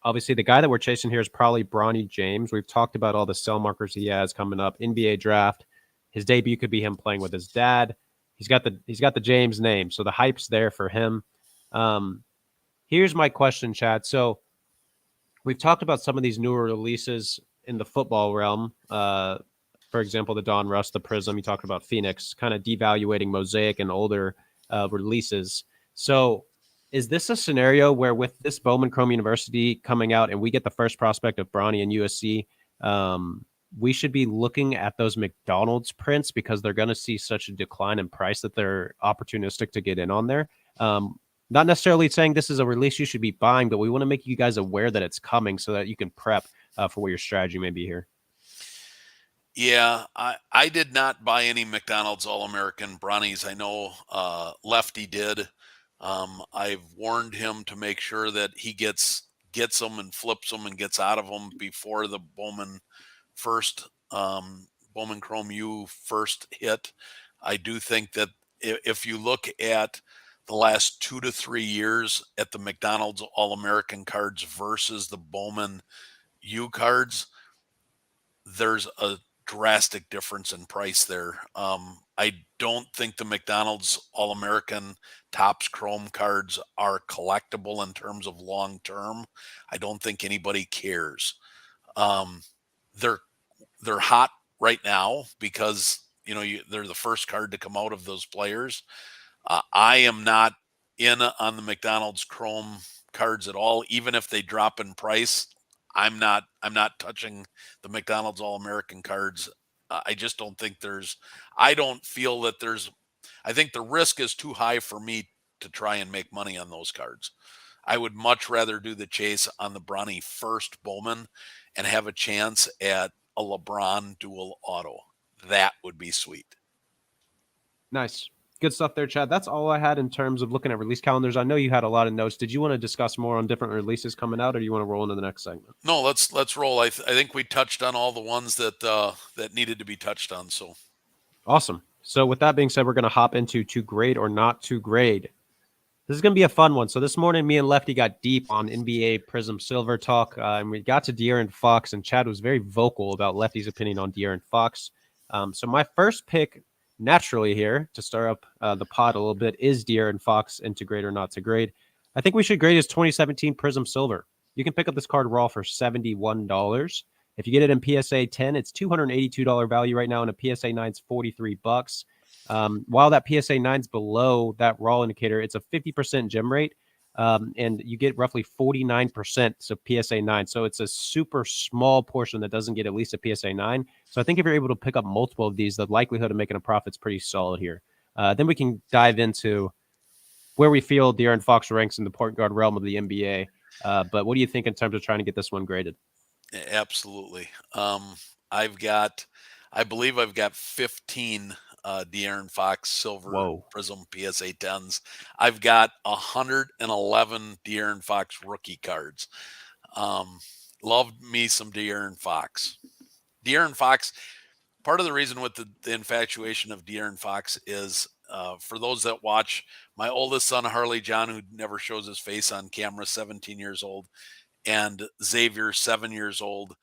Obviously, the guy that we're chasing here is probably Bronny James. We've talked about all the sell markers he has coming up. NBA draft. His debut could be him playing with his dad. He's got the James name, so the hype's there for him. Here's my question, Chad. So we've talked about some of these newer releases in the football realm. For example, the Don Russ, the Prism. You talked about Phoenix, kind of devaluating Mosaic and older releases. So is this a scenario where with this Bowman Chrome University coming out and we get the first prospect of Bronny and USC, we should be looking at those McDonald's prints because they're going to see such a decline in price that they're opportunistic to get in on there? Not necessarily saying this is a release you should be buying, but we want to make you guys aware that it's coming so that you can prep for what your strategy may be here. Yeah, I did not buy any McDonald's All-American Bronnies. I know Lefty did. I've warned him to make sure that he gets them and flips them and gets out of them before the Bowman Bowman Chrome U first hit, I do think that if you look at the last 2 to 3 years at the McDonald's All-American cards versus the Bowman U cards, there's a drastic difference in price there. I don't think the McDonald's All-American Topps Chrome cards are collectible in terms of long term. I don't think anybody cares. Um, they're they're hot right now because they're the first card to come out of those players. I am not in on the McDonald's Chrome cards at all, even if they drop in price. I'm not touching the McDonald's All-American cards. I just don't think I don't feel that I think the risk is too high for me to try and make money on those cards. I would much rather do the chase on the Bronny first Bowman and have a chance at a LeBron dual auto. That would be sweet. Nice. Good stuff there, Chad. That's all I had in terms of looking at release calendars. I know you had a lot of notes. Did you want to discuss more on different releases coming out, or do you want to roll into the next segment? No, let's roll. I think we touched on all the ones that needed to be touched on. So awesome. So with that being said, we're going to hop into to grade or not to grade. This is going to be a fun one. So this morning, me and Lefty got deep on NBA Prism Silver talk, and we got to De'Aaron Fox, and Chad was very vocal about Lefty's opinion on De'Aaron Fox. So my first pick, naturally here, to start up the pod a little bit, is De'Aaron Fox into grade or not to grade. I think we should grade his 2017 Prism Silver. You can pick up this card raw for $71. If you get it in PSA 10, it's $282 value right now, and a PSA 9 is $43. While that PSA 9 is below that raw indicator, it's a 50% gem rate, and you get roughly 49% of PSA 9. So it's a super small portion that doesn't get at least a PSA 9. So I think if you're able to pick up multiple of these, the likelihood of making a profit is pretty solid here. Then we can dive into where we feel De'Aaron Fox ranks in the point guard realm of the NBA. But what do you think in terms of trying to get this one graded? Absolutely. I believe I've got 15 De'Aaron Fox Silver Prism PSA 10s. I've got 111 De'Aaron Fox rookie cards. Loved me some De'Aaron Fox. De'Aaron Fox, part of the reason with the infatuation of De'Aaron Fox is, for those that watch, my oldest son, Harley John, who never shows his face on camera, 17 years old, and Xavier, 7 years old.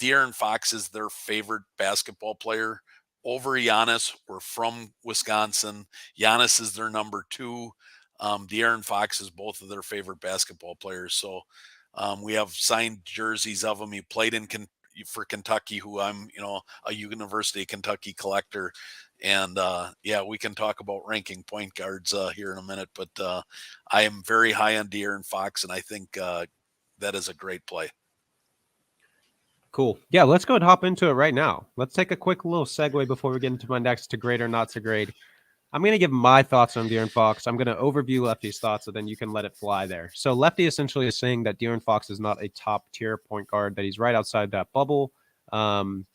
De'Aaron Fox is their favorite basketball player over Giannis. We're from Wisconsin. Giannis is their number 2. De'Aaron Fox is both of their favorite basketball players. So we have signed jerseys of him. He played for Kentucky, who I'm, a University of Kentucky collector. And we can talk about ranking point guards here in a minute. But I am very high on De'Aaron Fox, and I think that is a great play. Cool. Yeah, let's go and hop into it right now. Let's take a quick little segue before we get into my next to grade or not to grade. I'm going to give my thoughts on De'Aaron Fox. I'm going to overview Lefty's thoughts, so then you can let it fly there. So Lefty essentially is saying that De'Aaron Fox is not a top-tier point guard, that he's right outside that bubble. I'm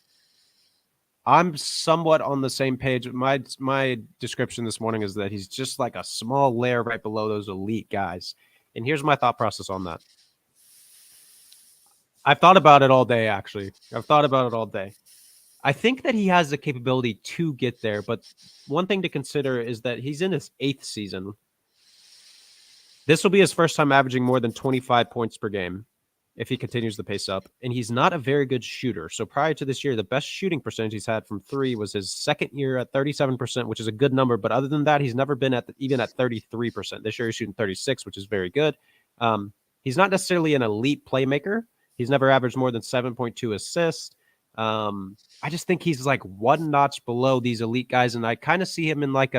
somewhat on the same page. My description this morning is that he's just like a small layer right below those elite guys. And here's my thought process on that. I've thought about it all day, actually. I think that he has the capability to get there, but one thing to consider is that he's in his 8th season. This will be his first time averaging more than 25 points per game if he continues the pace up, and he's not a very good shooter. So prior to this year, the best shooting percentage he's had from 3 was his second year at 37%, which is a good number, but other than that, he's never been even at 33%. This year he's shooting 36, which is very good. He's not necessarily an elite playmaker. He's never averaged more than 7.2 assists. I just think he's like one notch below these elite guys, and I kind of see him in like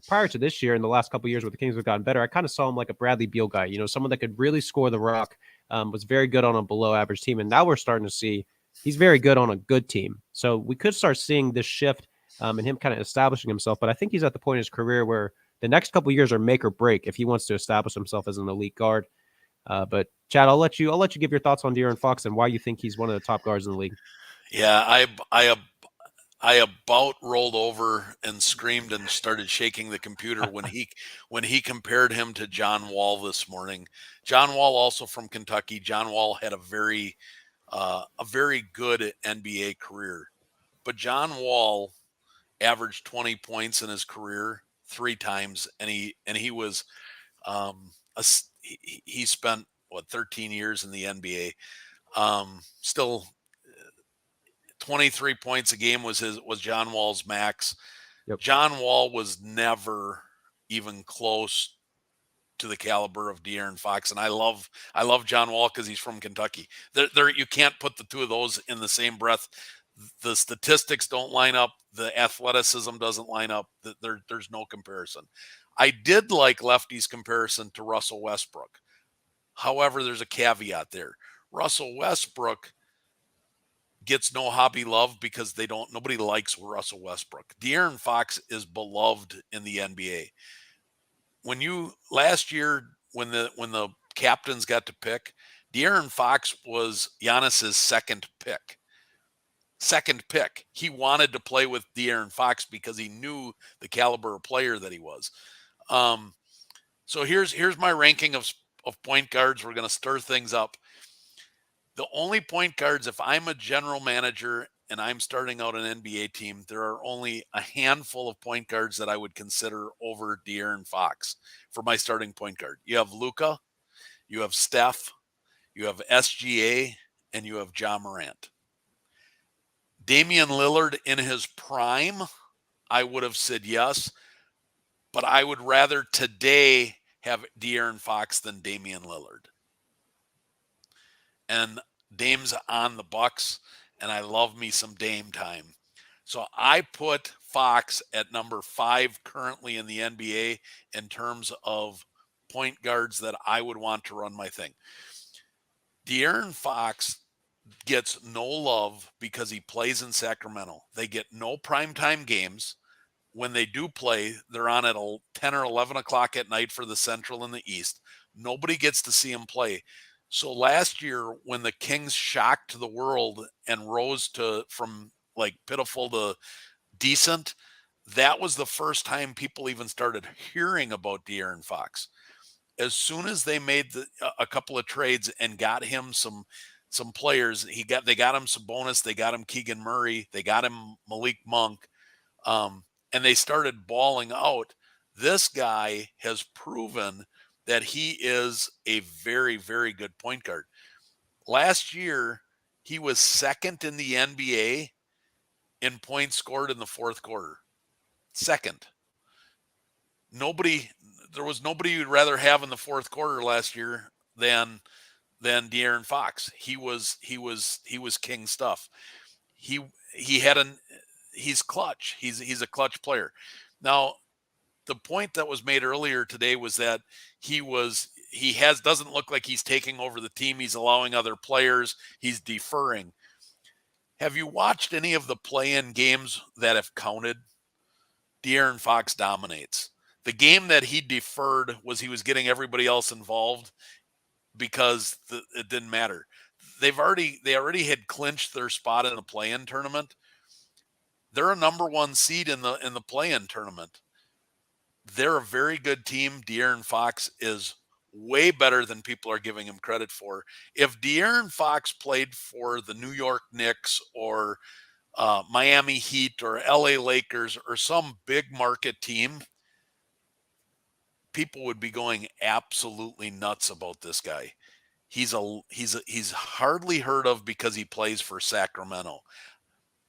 prior to this year, in the last couple of years where the Kings have gotten better, I kind of saw him like a Bradley Beal guy, someone that could really score the rock, was very good on a below average team, and now we're starting to see he's very good on a good team. So we could start seeing this shift and him kind of establishing himself, but I think he's at the point in his career where the next couple of years are make or break if he wants to establish himself as an elite guard. But Chad, I'll let you give your thoughts on De'Aaron Fox and why you think he's one of the top guards in the league. Yeah, I about rolled over and screamed and started shaking the computer when he compared him to John Wall this morning. John Wall, also from Kentucky. John Wall had a very good NBA career. but John Wall averaged 20 points in his career 3 times, and he was he spent 13 years in the NBA. Still 23 points a game was John Wall's max. Yep. John Wall was never even close to the caliber of De'Aaron Fox, and I love John Wall because he's from Kentucky. You can't put the two of those in the same breath. The statistics don't line up. The athleticism doesn't line up. There's no comparison. I did like Lefty's comparison to Russell Westbrook. However, there's a caveat there. Russell Westbrook gets no hobby love because nobody likes Russell Westbrook. De'Aaron Fox is beloved in the NBA. Last year when the captains got to pick, De'Aaron Fox was Giannis's second pick. He wanted to play with De'Aaron Fox because he knew the caliber of player that he was. So here's my ranking of point guards. We're going to stir things up. The only point guards, if I'm a general manager and I'm starting out an NBA team, there are only a handful of point guards that I would consider over De'Aaron Fox for my starting point guard. You have Luka, you have Steph, you have SGA, and you have Ja Morant. Damian Lillard in his prime, I would have said yes, but I would rather today have De'Aaron Fox than Damian Lillard. And Dame's on the Bucks, and I love me some Dame time. So I put Fox at number 5 currently in the NBA in terms of point guards that I would want to run my thing. De'Aaron Fox gets no love because he plays in Sacramento. They get no primetime games. When they do play, they're on at 10 or 11 o'clock at night for the Central and the East. Nobody gets to see him play. So last year, when the Kings shocked the world and rose from like pitiful to decent, that was the first time people even started hearing about De'Aaron Fox. As soon as they made a couple of trades and got him some players, they got him Sabonis, they got him Keegan Murray, they got him Malik Monk, and they started balling out. This guy has proven that he is a very, very good point guard. Last year, he was second in the NBA in points scored in the fourth quarter. Second. There was nobody you'd rather have in the fourth quarter last year than De'Aaron Fox. He was king stuff. He's clutch. He's a clutch player. Now, the point that was made earlier today was that doesn't look like he's taking over the team. He's allowing other players. He's deferring. Have you watched any of the play-in games that have counted? De'Aaron Fox dominates. The game that he deferred was he was getting everybody else involved because it didn't matter. They already had clinched their spot in the play-in tournament. They're a number 1 seed in the play-in tournament. They're a very good team. De'Aaron Fox is way better than people are giving him credit for. If De'Aaron Fox played for the New York Knicks or Miami Heat or LA Lakers or some big market team, people would be going absolutely nuts about this guy. He's hardly heard of because he plays for Sacramento.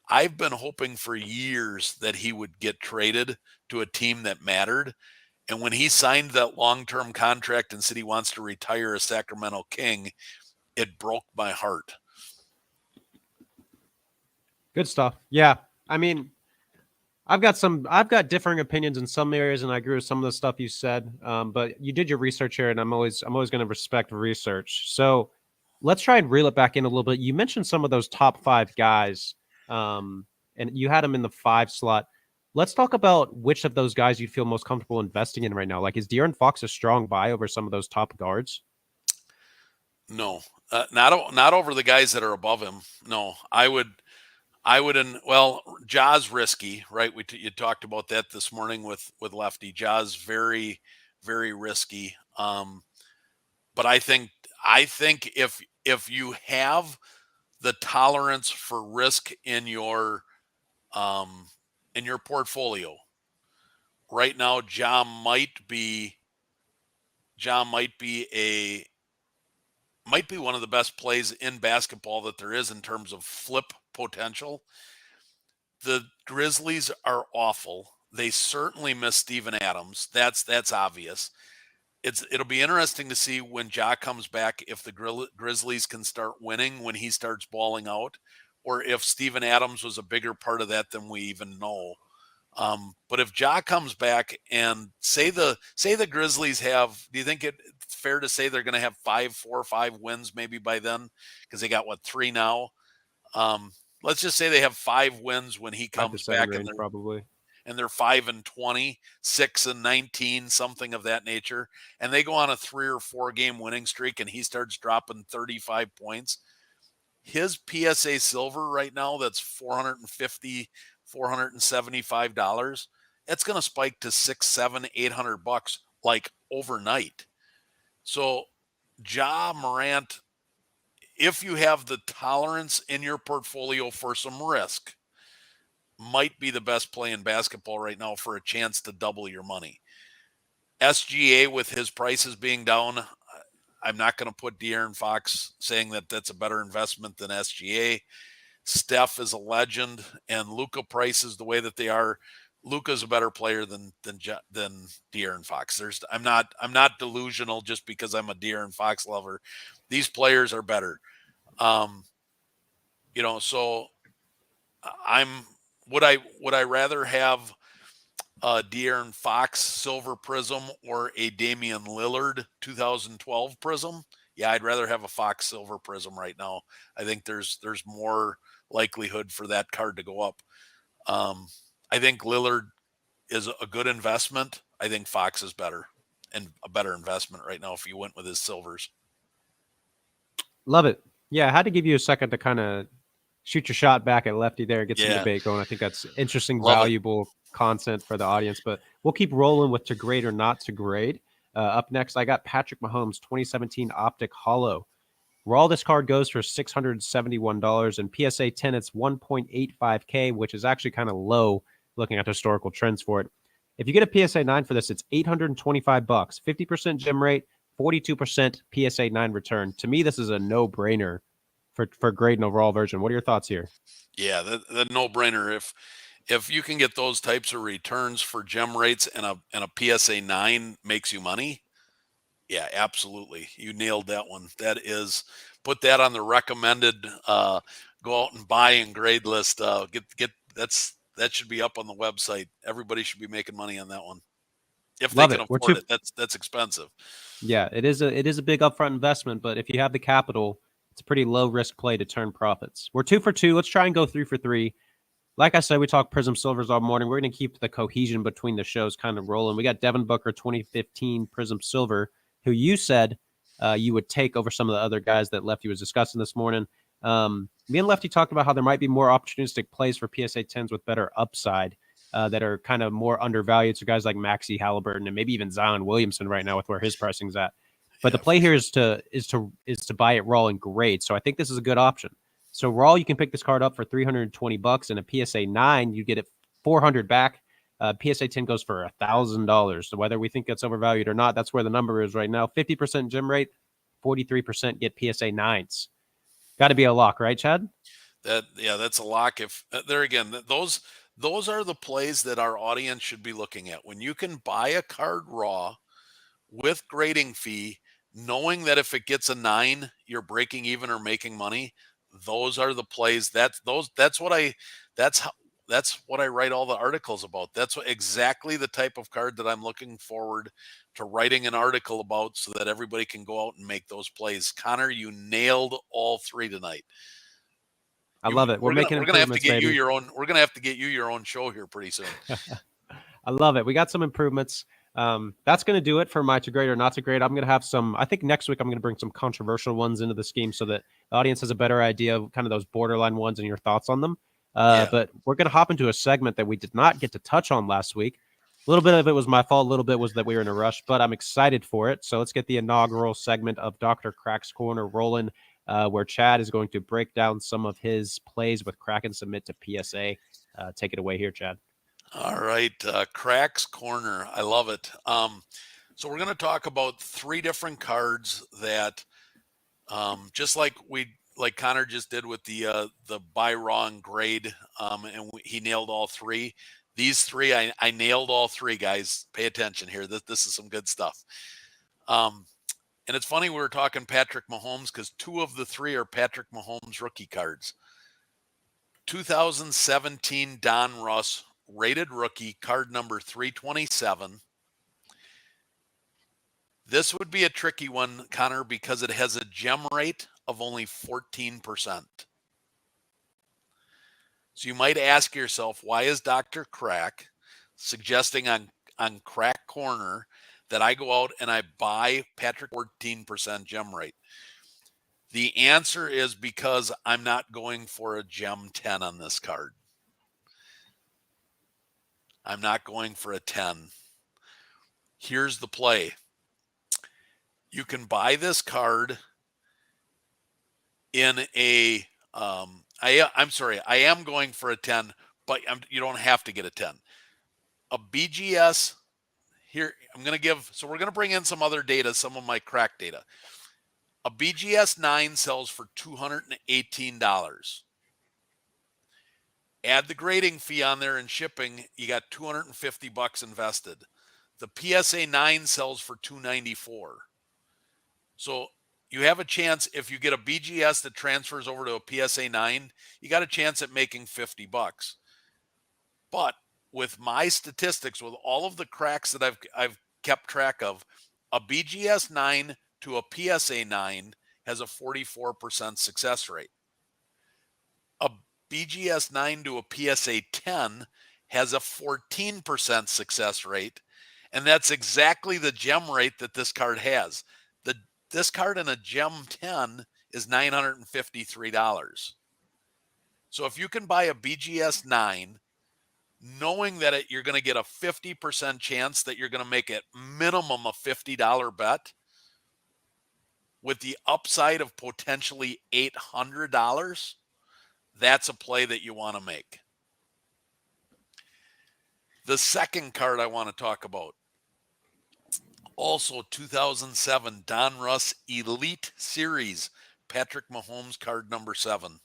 I've been hoping for years that he would get traded to a team that mattered. And when he signed that long-term contract and said he wants to retire a Sacramento King, it broke my heart. Good stuff. Yeah. I mean, I've got differing opinions in some areas, and I agree with some of the stuff you said. But you did your research here, and I'm always going to respect research. So let's try and reel it back in a little bit. You mentioned some of those top 5 guys, and you had them in the 5 slot. Let's talk about which of those guys you feel most comfortable investing in right now. Like, is De'Aaron Fox a strong buy over some of those top guards? No, not over the guys that are above him. No, I would. Ja's risky, right? You talked about that this morning with Lefty. Ja's very, very risky. But I think if you have the tolerance for risk in your in your portfolio. Right now, Ja might be one of the best plays in basketball that there is in terms of flip potential. The Grizzlies are awful. They certainly miss Steven Adams. That's obvious. It'll be interesting to see when Ja comes back if the Grizzlies can start winning when he starts balling out, or if Steven Adams was a bigger part of that than we even know. But if Ja comes back and say the Grizzlies have, do you think it's fair to say they're going to have 4 or 5 wins maybe by then? Because they got 3 now. Let's just say they have 5 wins when he comes back, range, probably. And they're 5-20, 6-19, something of that nature, and they go on a 3 or 4 game winning streak, and he starts dropping 35 points. His PSA silver right now, that's $450, $475. It's going to spike to $600, $700, $800 like overnight. So Ja Morant, if you have the tolerance in your portfolio for some risk, might be the best play in basketball right now for a chance to double your money. SGA, with his prices being down, I'm not going to put De'Aaron Fox saying that that's a better investment than SGA. Steph is a legend, and Luka prices the way that they are. Luka's a better player than De'Aaron Fox. I'm not delusional just because I'm a De'Aaron Fox lover. These players are better. So would I rather have a De'Aaron Fox silver prism or a Damian Lillard 2012 prism? Yeah, I'd rather have a Fox silver prism right now. I think there's more likelihood for that card to go up. I think Lillard is a good investment. I think Fox is better and a better investment right now if you went with his silvers. Love it. Yeah, I had to give you a second to kind of shoot your shot back at Lefty there, get some debate going. I think that's interesting, valuable content for the audience, but we'll keep rolling with to grade or not to grade. Up next, I got Patrick Mahomes 2017 Optic Hollow. Raw, this card goes for $671, and PSA 10, it's 1.85K, which is actually kind of low looking at historical trends for it. If you get a PSA 9 for this, it's $825, 50% gem rate, 42% PSA 9 return. To me, this is a no-brainer for grading overall version. What are your thoughts here? Yeah, the no-brainer. If you can get those types of returns for gem rates and a PSA 9 makes you money, yeah, absolutely. You nailed that one. That is, put that on the recommended go out and buy and grade list. That should be up on the website. Everybody should be making money on that one. If they can afford it. That's expensive. Yeah, it is a big upfront investment, but if you have the capital, it's a pretty low risk play to turn profits. We're 2 for 2. Let's try and go 3 for 3. Like I said, we talk Prism Silvers all morning. We're going to keep the cohesion between the shows kind of rolling. We got Devin Booker 2015 Prism Silver, who you said you would take over some of the other guys that Lefty was discussing this morning. Me and Lefty talked about how there might be more opportunistic plays for PSA 10s with better upside that are kind of more undervalued. So guys like Maxey Halliburton and maybe even Zion Williamson right now with where his pricing's at. But the play here is to buy it raw and grade. So I think this is a good option. So raw, you can pick this card up for $320, and a PSA 9, you get it $400 back. PSA 10 goes for $1,000. So whether we think it's overvalued or not, that's where the number is right now. 50% gem rate, 43% get PSA 9s. Got to be a lock, right, Chad? That's a lock. If there again, those are the plays that our audience should be looking at. When you can buy a card raw with grading fee, knowing that if it gets a 9, you're breaking even or making money. Those are the plays. That's what I write all the articles about. That's exactly the type of card that I'm looking forward to writing an article about, so that everybody can go out and make those plays. Connor, you nailed all 3 tonight. I love it. We're gonna have to get you your own. We're gonna have to get you your own show here pretty soon. I love it. We got some improvements. That's going to do it for my to grade or not to grade. I'm going to have I think next week I'm going to bring some controversial ones into the scheme so that the audience has a better idea of kind of those borderline ones and your thoughts on them. But we're going to hop into a segment that we did not get to touch on last week. A little bit of it was my fault. A little bit was that we were in a rush, but I'm excited for it. So let's get the inaugural segment of Dr. Crack's Corner rolling, where Chad is going to break down some of his plays with Crack and submit to PSA. take it away here, Chad. All right, Cracks Corner. I love it. So we're going to talk about 3 different cards that, just like Connor just did with the buy wrong grade, and he nailed all 3. These 3, I nailed all 3, guys. Pay attention here. This is some good stuff. And it's funny we were talking Patrick Mahomes because 2 of the 3 are Patrick Mahomes rookie cards. 2017 Don Russ rated rookie card number 327. This would be a tricky one, Connor, because it has a gem rate of only 14%. So you might ask yourself, why is Dr. Crack suggesting on Crack Corner that I go out and I buy Patrick 14% gem rate? The answer is because I'm not going for a gem 10 on this card. I'm not going for a 10. Here's the play. You can buy this card in a, I'm sorry, I am going for a 10, but you don't have to get a 10. A BGS, here, so we're going to bring in some other data, some of my crack data. A BGS 9 sells for $218. Add the grading fee on there and shipping, you got $250 invested. The PSA 9 sells for $294. So you have a chance, if you get a BGS that transfers over to a PSA 9, you got a chance at making $50. But with my statistics, with all of the cracks that I've kept track of, a BGS 9 to a PSA 9 has a 44% success rate. A BGS 9 to a PSA 10 has a 14% success rate, and that's exactly the gem rate that this card has. This card in a gem 10 is $953. So if you can buy a BGS 9, knowing that you're going to get a 50% chance that you're going to make it minimum a $50 bet, with the upside of potentially $800, that's a play that you want to make. The second card I want to talk about, also 2007 Don Russ Elite Series, Patrick Mahomes card number 7.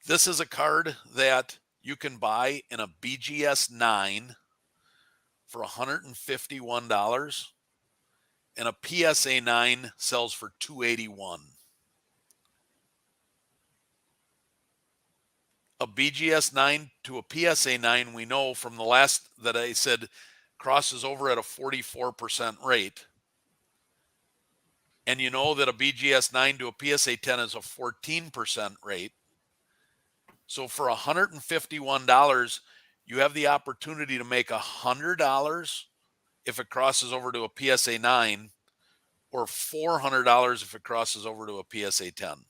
This is a card that you can buy in a BGS 9 for $151, and a PSA 9 sells for $281. A BGS 9 to a PSA 9, we know from the last that I said, crosses over at a 44% rate. And you know that a BGS 9 to a PSA 10 is a 14% rate. So for $151, you have the opportunity to make $100 if it crosses over to a PSA 9, or $400 if it crosses over to a PSA 10.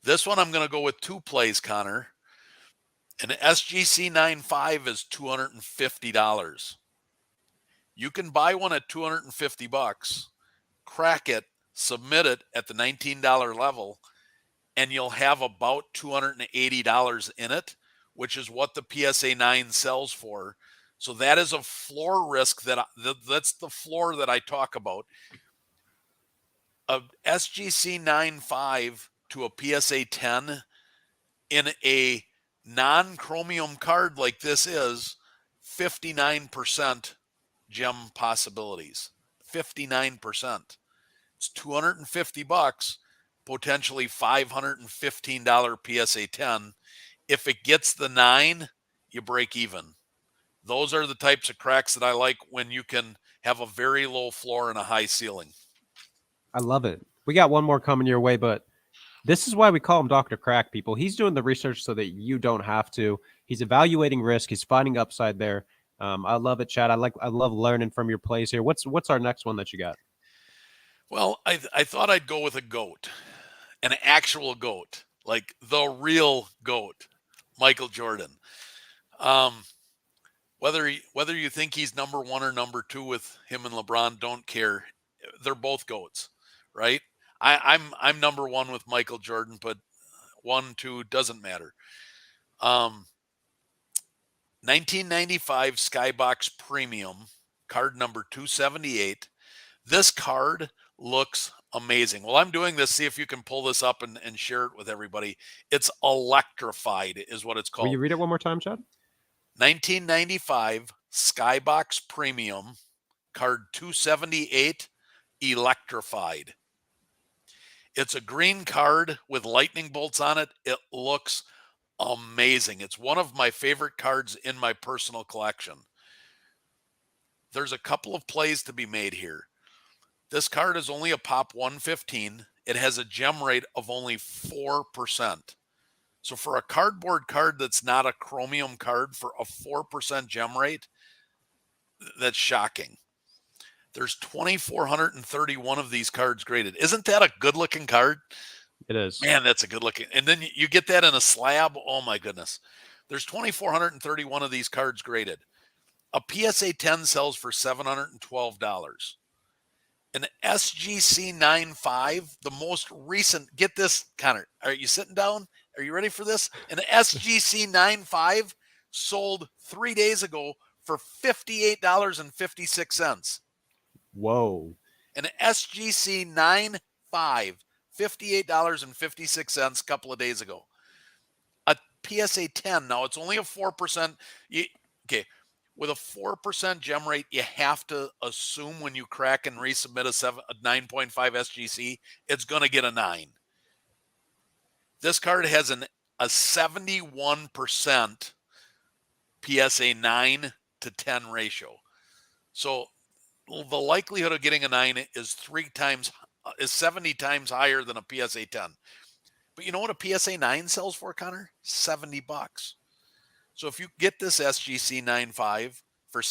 This one I'm going to go with 2 plays, Connor. An SGC 9.5 is $250. You can buy one at $250, crack it, submit it at the $19 level, and you'll have about $280 in it, which is what the PSA 9 sells for. So that is a floor risk that's the floor that I talk about. A SGC 9.5 to a PSA 10 in a non-chromium card like this is 59% gem possibilities. 59%. It's $250, potentially $515 PSA 10. If it gets the 9, you break even. Those are the types of cracks that I like when you can have a very low floor and a high ceiling. I love it. We got one more coming your way, but this is why we call him Dr. Crack, people. He's doing the research so that you don't have to. He's evaluating risk. He's finding upside there. I love it, Chad. I love learning from your plays here. What's our next one that you got? Well, I thought I'd go with a GOAT, an actual GOAT, like the real GOAT, Michael Jordan. Whether you think he's number 1 or number 2 with him and LeBron, don't care. They're both GOATs, right? I'm number 1 with Michael Jordan, but 1, 2 doesn't matter. Um, 1995 Skybox Premium, card number 278. This card looks amazing. Well, I'm doing this. See if you can pull this up and share it with everybody. It's electrified, is what it's Will you called. read it one more time, Chad? 1995 Skybox Premium, card 278, electrified. It's a green card with lightning bolts on it. It looks amazing. It's one of my favorite cards in my personal collection. There's a couple of plays to be made here. This card is only a pop 115. It has a gem rate of only 4%. So for a cardboard card that's not a chromium card, for a 4% gem rate, that's shocking. There's 2,431 of these cards graded. Isn't that a good looking card? It is. Man, that's a good looking. And then you get that in a slab. Oh my goodness. There's 2,431 of these cards graded. A PSA 10 sells for $712. An SGC 9.5, the most recent, get this, Connor. Are you sitting down? Are you ready for this? An SGC 9.5 sold 3 days ago for $58.56. Whoa. An SGC 9.5, $58.56 a couple of days ago. A PSA 10, now it's only a 4%. Okay, with a 4% gem rate, you have to assume when you crack and resubmit a 9.5 SGC, it's going to get a 9. This card has a 71% PSA 9 to 10 ratio. So the likelihood of getting a 9 is 70 times higher than a PSA 10. But you know what a PSA 9 sells for, Connor? $70. So if you get this SGC 9.5 for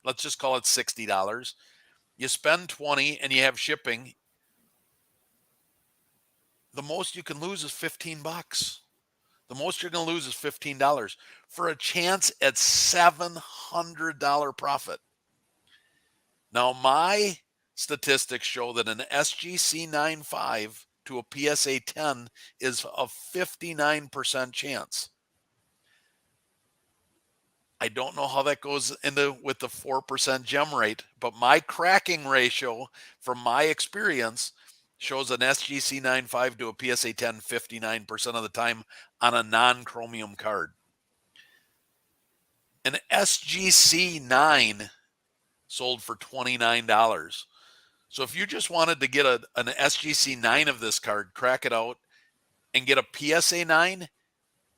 let's just call it $60, you spend $20 and you have shipping, the most you can lose is $15. The most you're going to lose is $15 for a chance at $700 profit. Now, my statistics show that an SGC 9.5 to a PSA 10 is a 59% chance. I don't know how that goes with the 4% gem rate, but my cracking ratio from my experience shows an SGC 9.5 to a PSA 10 59% of the time on a non-chromium card. An SGC 9 sold for $29. So if you just wanted to get an SGC 9 of this card, crack it out, and get a PSA 9,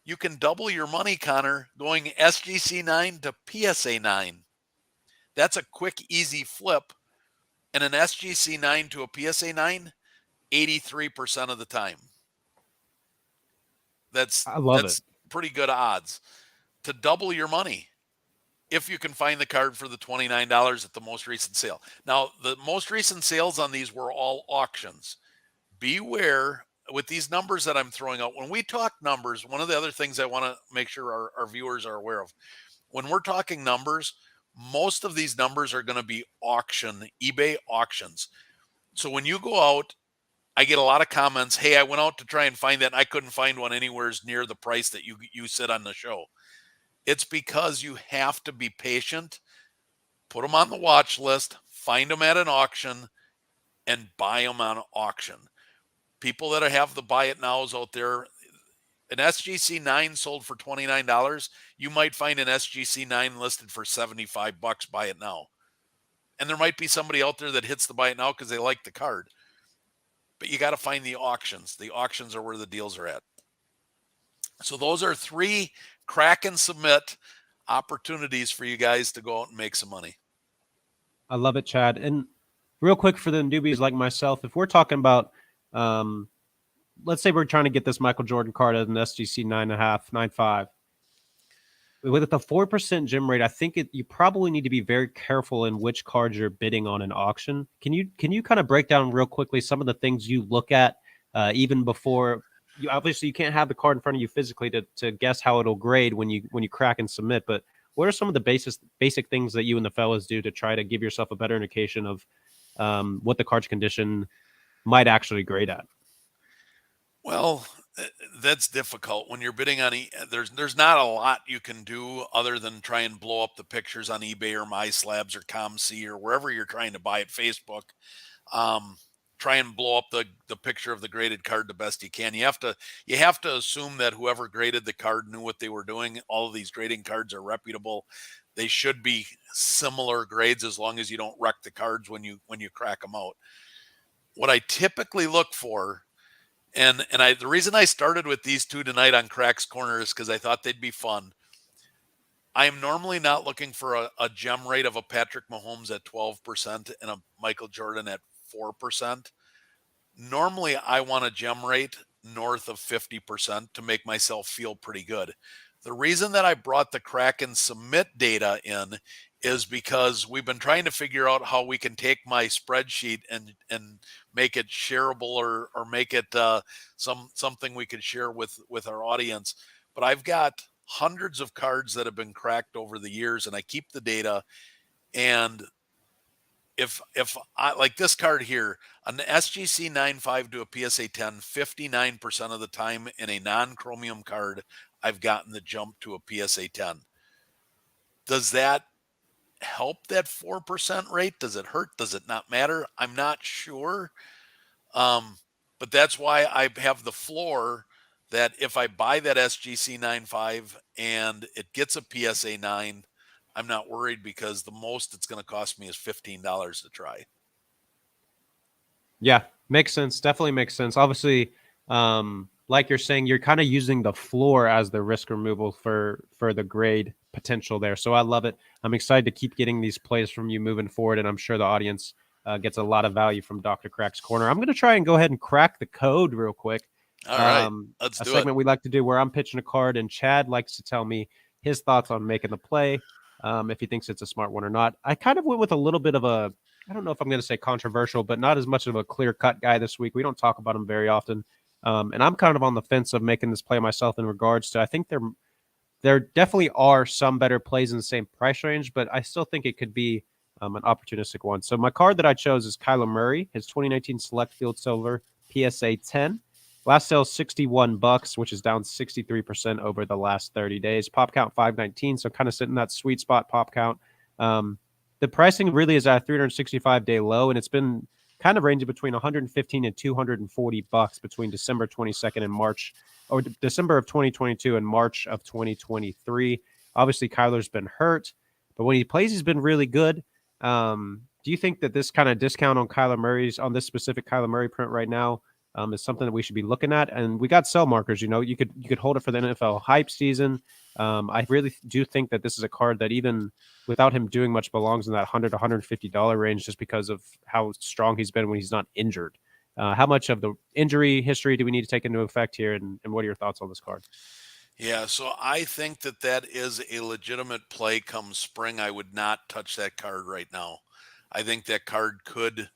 you can double your money, Connor, going SGC 9 to PSA 9. That's a quick, easy flip. And an SGC 9 to a PSA 9, 83% of the time. That's pretty good odds to double your money if you can find the card for the $29 at the most recent sale. Now, the most recent sales on these were all auctions. Beware with these numbers that I'm throwing out. When we talk numbers, one of the other things I want to make sure our viewers are aware of, when we're talking numbers, most of these numbers are going to be eBay auctions. So when you go out, I get a lot of comments, hey, I went out to try and find that, and I couldn't find one anywhere near the price that you said on the show. It's because you have to be patient, put them on the watch list, find them at an auction, and buy them on auction. People that have the buy it nows out there, an SGC 9 sold for $29. You might find an SGC 9 listed for $75. Buy it now. And there might be somebody out there that hits the buy it now because they like the card. But you got to find the auctions. The auctions are where the deals are at. So those are 3 crack and submit opportunities for you guys to go out and make some money. I love it, Chad. And real quick for the newbies like myself, if we're talking about, let's say we're trying to get this Michael Jordan card at an SGC 9.5, 9.5. With the 4% gem rate, I think you probably need to be very careful in which cards you're bidding on an auction. Can you kind of break down real quickly some of the things you look at even before you? Obviously, you can't have the card in front of you physically to guess how it'll grade when you crack and submit. But what are some of the basic things that you and the fellas do to try to give yourself a better indication of what the card's condition might actually grade at? Well, That's difficult when you're bidding on. There's not a lot you can do other than try and blow up the pictures on eBay or MySlabs or ComC or wherever you're trying to buy it. Facebook. Um, Try and blow up the picture of the graded card the best you can. You have to assume that whoever graded the card knew what they were doing. All of these grading cards are reputable. They should be similar grades as long as you don't wreck the cards when you crack them out. What I typically look for, and the reason I started with these two tonight on Crack's Corner is because I thought they'd be fun. I'm normally not looking for a gem rate of a Patrick Mahomes at 12% and a Michael Jordan at 4%. Normally, I want a gem rate north of 50% to make myself feel pretty good. The reason that I brought the Kraken submit data in is because we've been trying to figure out how we can take my spreadsheet and make it shareable or make it something we could share with our audience. But I've got hundreds of cards that have been cracked over the years, and I keep the data. And if I like this card here, an SGC 9.5 to a PSA 10, 59% of the time in a non-chromium card, I've gotten the jump to a PSA 10. Does that help that 4% rate? Does it hurt? Does it not matter? I'm not sure. But that's why I have the floor that if I buy that SGC 9.5 and it gets a PSA 9, I'm not worried because the most it's going to cost me is $15 to try. Yeah, makes sense. Definitely makes sense. Obviously, like you're saying, you're kind of using the floor as the risk removal for the grade potential there. So I love it. I'm excited to keep getting these plays from you moving forward, and I'm sure the audience gets a lot of value from Dr. Crack's Corner. I'm going to try and go ahead and crack the code real quick. All right, let's do it. A segment we like to do where I'm pitching a card, and Chad likes to tell me his thoughts on making the play, if he thinks it's a smart one or not. I kind of went with a little bit of a, I don't know if I'm going to say controversial, but not as much of a clear-cut guy this week. We don't talk about him very often. And I'm kind of on the fence of making this play myself in regards to, I think there definitely are some better plays in the same price range, but I still think it could be an opportunistic one. So my card that I chose is Kyler Murray, his 2019 Select Field Silver PSA 10. Last sale $61, which is down 63% over the last 30 days. Pop count 519, so kind of sitting in that sweet spot pop count. The pricing really is at a 365-day low, and it's been kind of ranging between $115 and $240 between December 22nd and March, or December of 2022 and March of 2023. Obviously, Kyler's been hurt, but when he plays, he's been really good. Do you think that this kind of discount on Kyler Murray's, on this specific Kyler Murray print right now, is something that we should be looking at? And we got sell markers. You could hold it for the NFL hype season. I really do think that this is a card that even without him doing much belongs in that $100 to $150 range, just because of how strong he's been when he's not injured. How much of the injury history do we need to take into effect here, and what are your thoughts on this card? Yeah, so I think that is a legitimate play come spring. I would not touch that card right now. I think that card could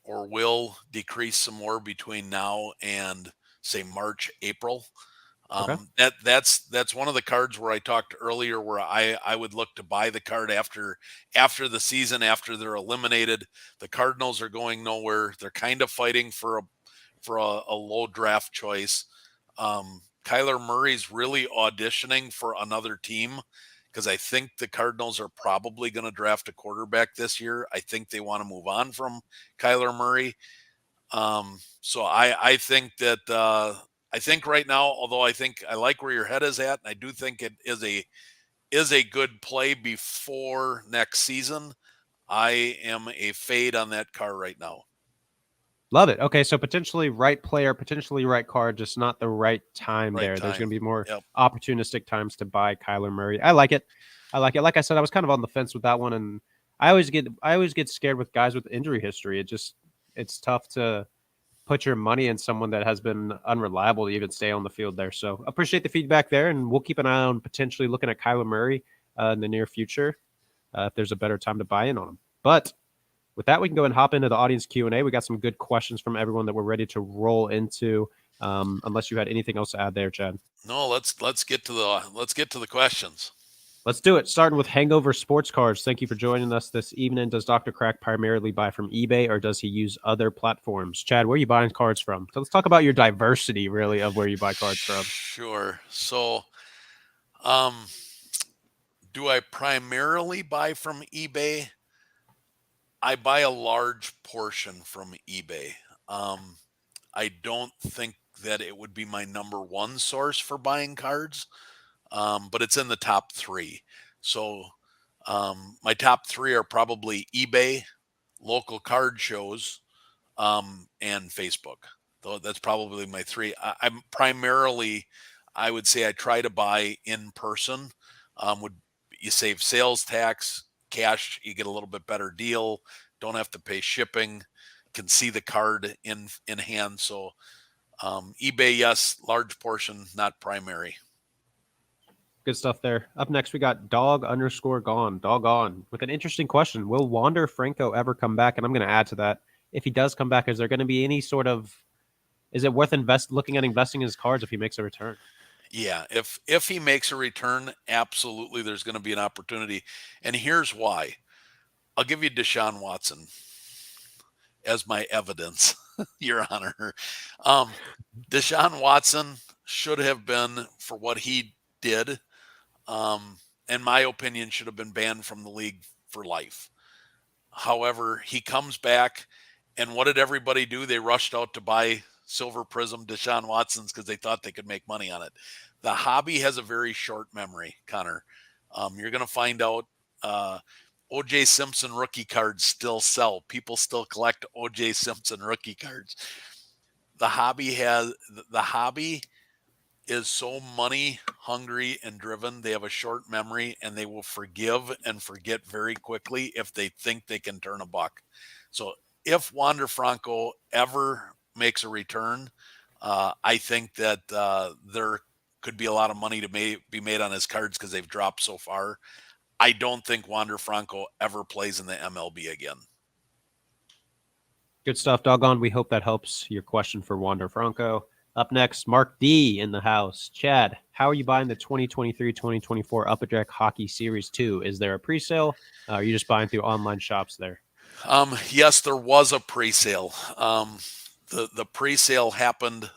or will decrease some more between now and say March, April. Okay. That's one of the cards where I talked earlier where I would look to buy the card after the season, after they're eliminated. The Cardinals are going nowhere. They're kind of fighting for a low draft choice. Kyler Murray's really auditioning for another team because I think the Cardinals are probably going to draft a quarterback this year. I think they want to move on from Kyler Murray. So I think that I think right now, although I think I like where your head is at, and I do think it is a good play before next season, I am a fade on that car right now. Love it. Okay, so potentially right player, potentially right card, just not the right time Right there. time. There's going to be more Yep. opportunistic times to buy Kyler Murray. I like it. Like I said, I was kind of on the fence with that one, and I always get scared with guys with injury history. It's tough to put your money in someone that has been unreliable to even stay on the field there. So appreciate the feedback there, and we'll keep an eye on potentially looking at Kyler Murray in the near future if there's a better time to buy in on him. But with that, we can go and hop into the audience Q&A. We got some good questions from everyone that we're ready to roll into. Unless you had anything else to add there, Chad. No, let's get to the questions. Let's do it. Starting with Hangover Sports Cards. Thank you for joining us this evening. Does Dr. Crack primarily buy from eBay or does he use other platforms? Chad, where are you buying cards from? So let's talk about your diversity, really, of where you buy cards from. Sure. So, do I primarily buy from eBay? I buy a large portion from eBay. Um, I don't think that it would be my number one source for buying cards, but it's in the top three. So my top three are probably eBay, local card shows, and Facebook. Though that's probably my three. I'm primarily, I would say, I try to buy in person. Would you save sales tax, cash? You get a little bit better deal. Don't have to pay shipping. Can see the card in hand. So eBay, yes, large portion, not primary. Good stuff there. Up next, we got Dog_Gone with an interesting question. Will Wander Franco ever come back? And I'm going to add to that. If he does come back, is there going to be any sort of, is it worth looking at investing in his cards if he makes a return? Yeah, if he makes a return, absolutely there's going to be an opportunity. And here's why. I'll give you Deshaun Watson as my evidence, Your Honor. Deshaun Watson should have been, for what he did, in my opinion, should have been banned from the league for life. However, he comes back, and what did everybody do? They rushed out to buy Silver Prism Deshaun Watsons because they thought they could make money on it. The hobby has a very short memory, Connor. You're going to find out O.J. Simpson rookie cards still sell. People still collect O.J. Simpson rookie cards. The hobby is so money hungry and driven. They have a short memory and they will forgive and forget very quickly if they think they can turn a buck. So if Wander Franco ever makes a return, I think that there could be a lot of money to be made on his cards because they've dropped so far. I don't think Wander Franco ever plays in the MLB again. Good stuff, Doggone. We hope that helps your question for Wander Franco. Up next, Mark D in the house. Chad, how are you buying the 2023-2024 Upper Deck Hockey Series 2? Is there a pre-sale? Are you just buying through online shops there? Yes, there was a pre-sale. The pre-sale happened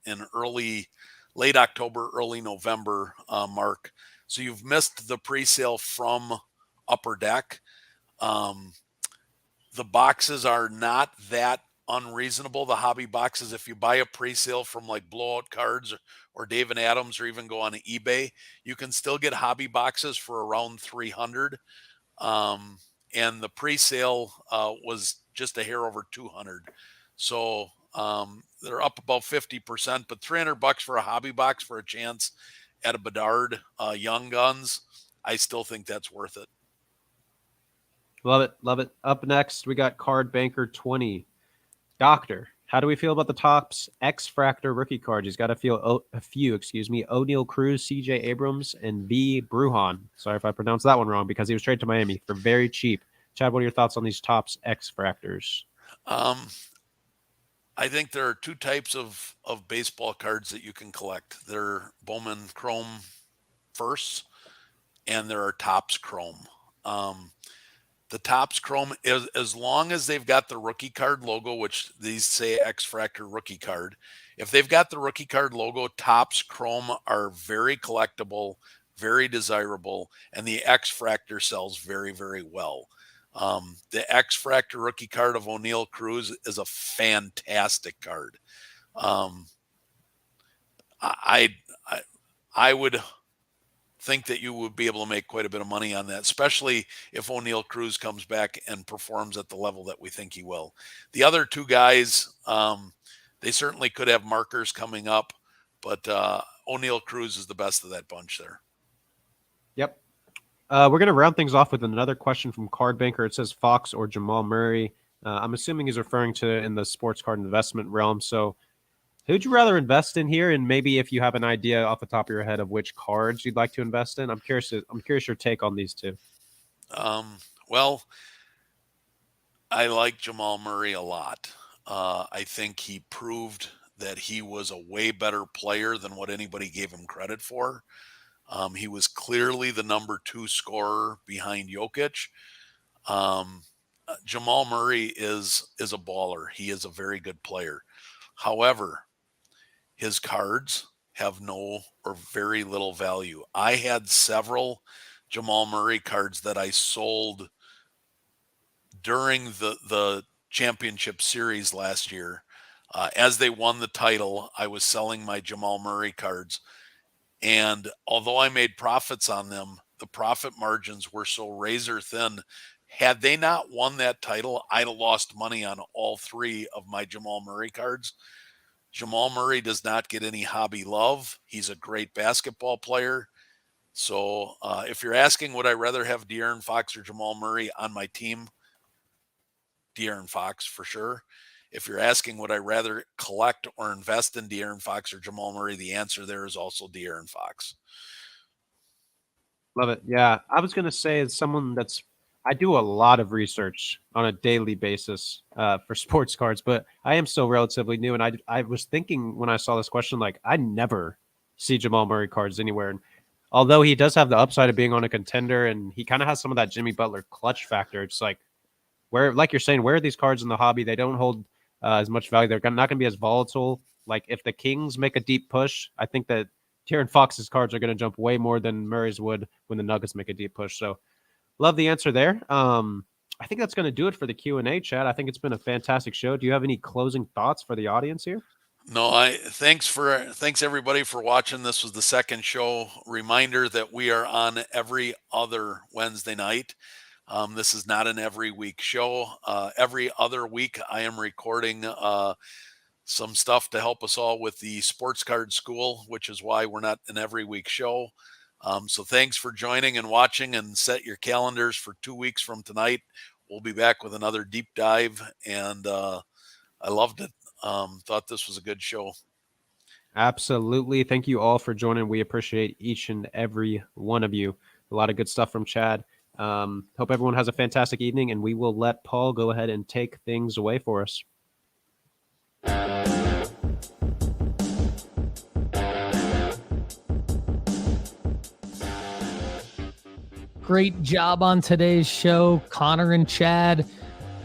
in late October, early November, Mark. So you've missed the pre-sale from Upper Deck. The boxes are not that unreasonable. The hobby boxes, if you buy a pre-sale from like Blowout Cards or David Adams, or even go on eBay, you can still get hobby boxes for around $300. And the pre-sale was just a hair over $200. So they're up about 50%, but $300 for a hobby box for a chance at a Bedard Young Guns, I still think that's worth it. Love it. Love it. Up next, we got Card Banker 20. Doctor, how do we feel about the Topps X-Fractor rookie cards? He's got a few, O'Neal Cruz, CJ Abrams, and V. Bruhan. Sorry if I pronounced that one wrong because he was traded to Miami for very cheap. Chad, what are your thoughts on these Topps X-Fractors? I think there are two types of baseball cards that you can collect. There are Bowman Chrome firsts, and there are Topps Chrome. The Topps Chrome, is as long as they've got the rookie card logo, which these say X-Fractor rookie card. If they've got the rookie card logo, Topps Chrome are very collectible, very desirable, and the X-Fractor sells very, very well. The X-Fractor rookie card of O'Neal Cruz is a fantastic card. I would think that you would be able to make quite a bit of money on that, especially if O'Neal Cruz comes back and performs at the level that we think he will. The other two guys, they certainly could have markers coming up, but O'Neal Cruz is the best of that bunch there. Yep. We're going to round things off with another question from Card Banker. It says Fox or Jamal Murray. I'm assuming he's referring to in the sports card investment realm. So who'd you rather invest in here? And maybe if you have an idea off the top of your head of which cards you'd like to invest in, I'm curious your take on these two. Well, I like Jamal Murray a lot. I think he proved that he was a way better player than what anybody gave him credit for. He was clearly the number 2 scorer behind Jokic. Jamal Murray is a baller. He is a very good player. However, his cards have no or very little value. I had several Jamal Murray cards that I sold during the championship series last year. As they won the title, I was selling my Jamal Murray cards. And although I made profits on them, the profit margins were so razor thin. Had they not won that title, I'd have lost money on all 3 of my Jamal Murray cards. Jamal Murray does not get any hobby love. He's a great basketball player. So if you're asking, would I rather have De'Aaron Fox or Jamal Murray on my team? De'Aaron Fox for sure. If you're asking, would I rather collect or invest in De'Aaron Fox or Jamal Murray? The answer there is also De'Aaron Fox. Love it. Yeah. I was going to say, as someone I do a lot of research on a daily basis for sports cards, but I am still relatively new. And I was thinking when I saw this question, like, I never see Jamal Murray cards anywhere. And although he does have the upside of being on a contender and he kind of has some of that Jimmy Butler clutch factor, it's like, like you're saying, where are these cards in the hobby? They don't hold as much value. They're not going to be as volatile. Like if the Kings make a deep push, I think that De'Aaron Fox's cards are going to jump way more than Murray's would when the Nuggets make a deep push. So love the answer there. I think that's going to do it for the Q&A, Chad. I think it's been a fantastic show. Do you have any closing thoughts for the audience here? No, thanks everybody for watching. This was the second show. Reminder that we are on every other Wednesday night. This is not an every week show. Every other week I am recording some stuff to help us all with the sports card school, which is why we're not an every week show. So thanks for joining and watching, and set your calendars for 2 weeks from tonight. We'll be back with another deep dive, and I loved it. Thought this was a good show. Absolutely. Thank you all for joining. We appreciate each and every one of you. A lot of good stuff from Chad. Hope everyone has a fantastic evening, and we will let Paul go ahead and take things away for us. Great job on today's show, Connor and Chad.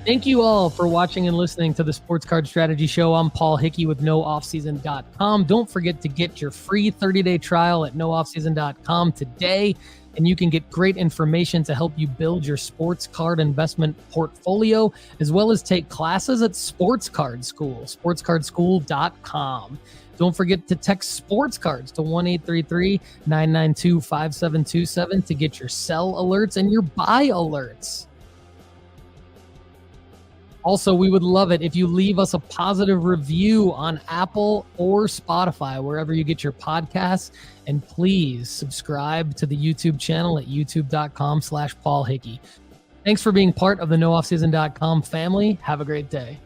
Thank you all for watching and listening to the Sports Card Strategy Show. I'm Paul Hickey with nooffseason.com. Don't forget to get your free 30-day trial at nooffseason.com today, and you can get great information to help you build your sports card investment portfolio, as well as take classes at Sports Card School, sportscardschool.com. Don't forget to text sports cards to 1-833-992-5727 to get your sell alerts and your buy alerts. Also, we would love it if you leave us a positive review on Apple or Spotify, wherever you get your podcasts. And please subscribe to the YouTube channel at youtube.com/Paul Hickey. Thanks for being part of the nooffseason.com family. Have a great day.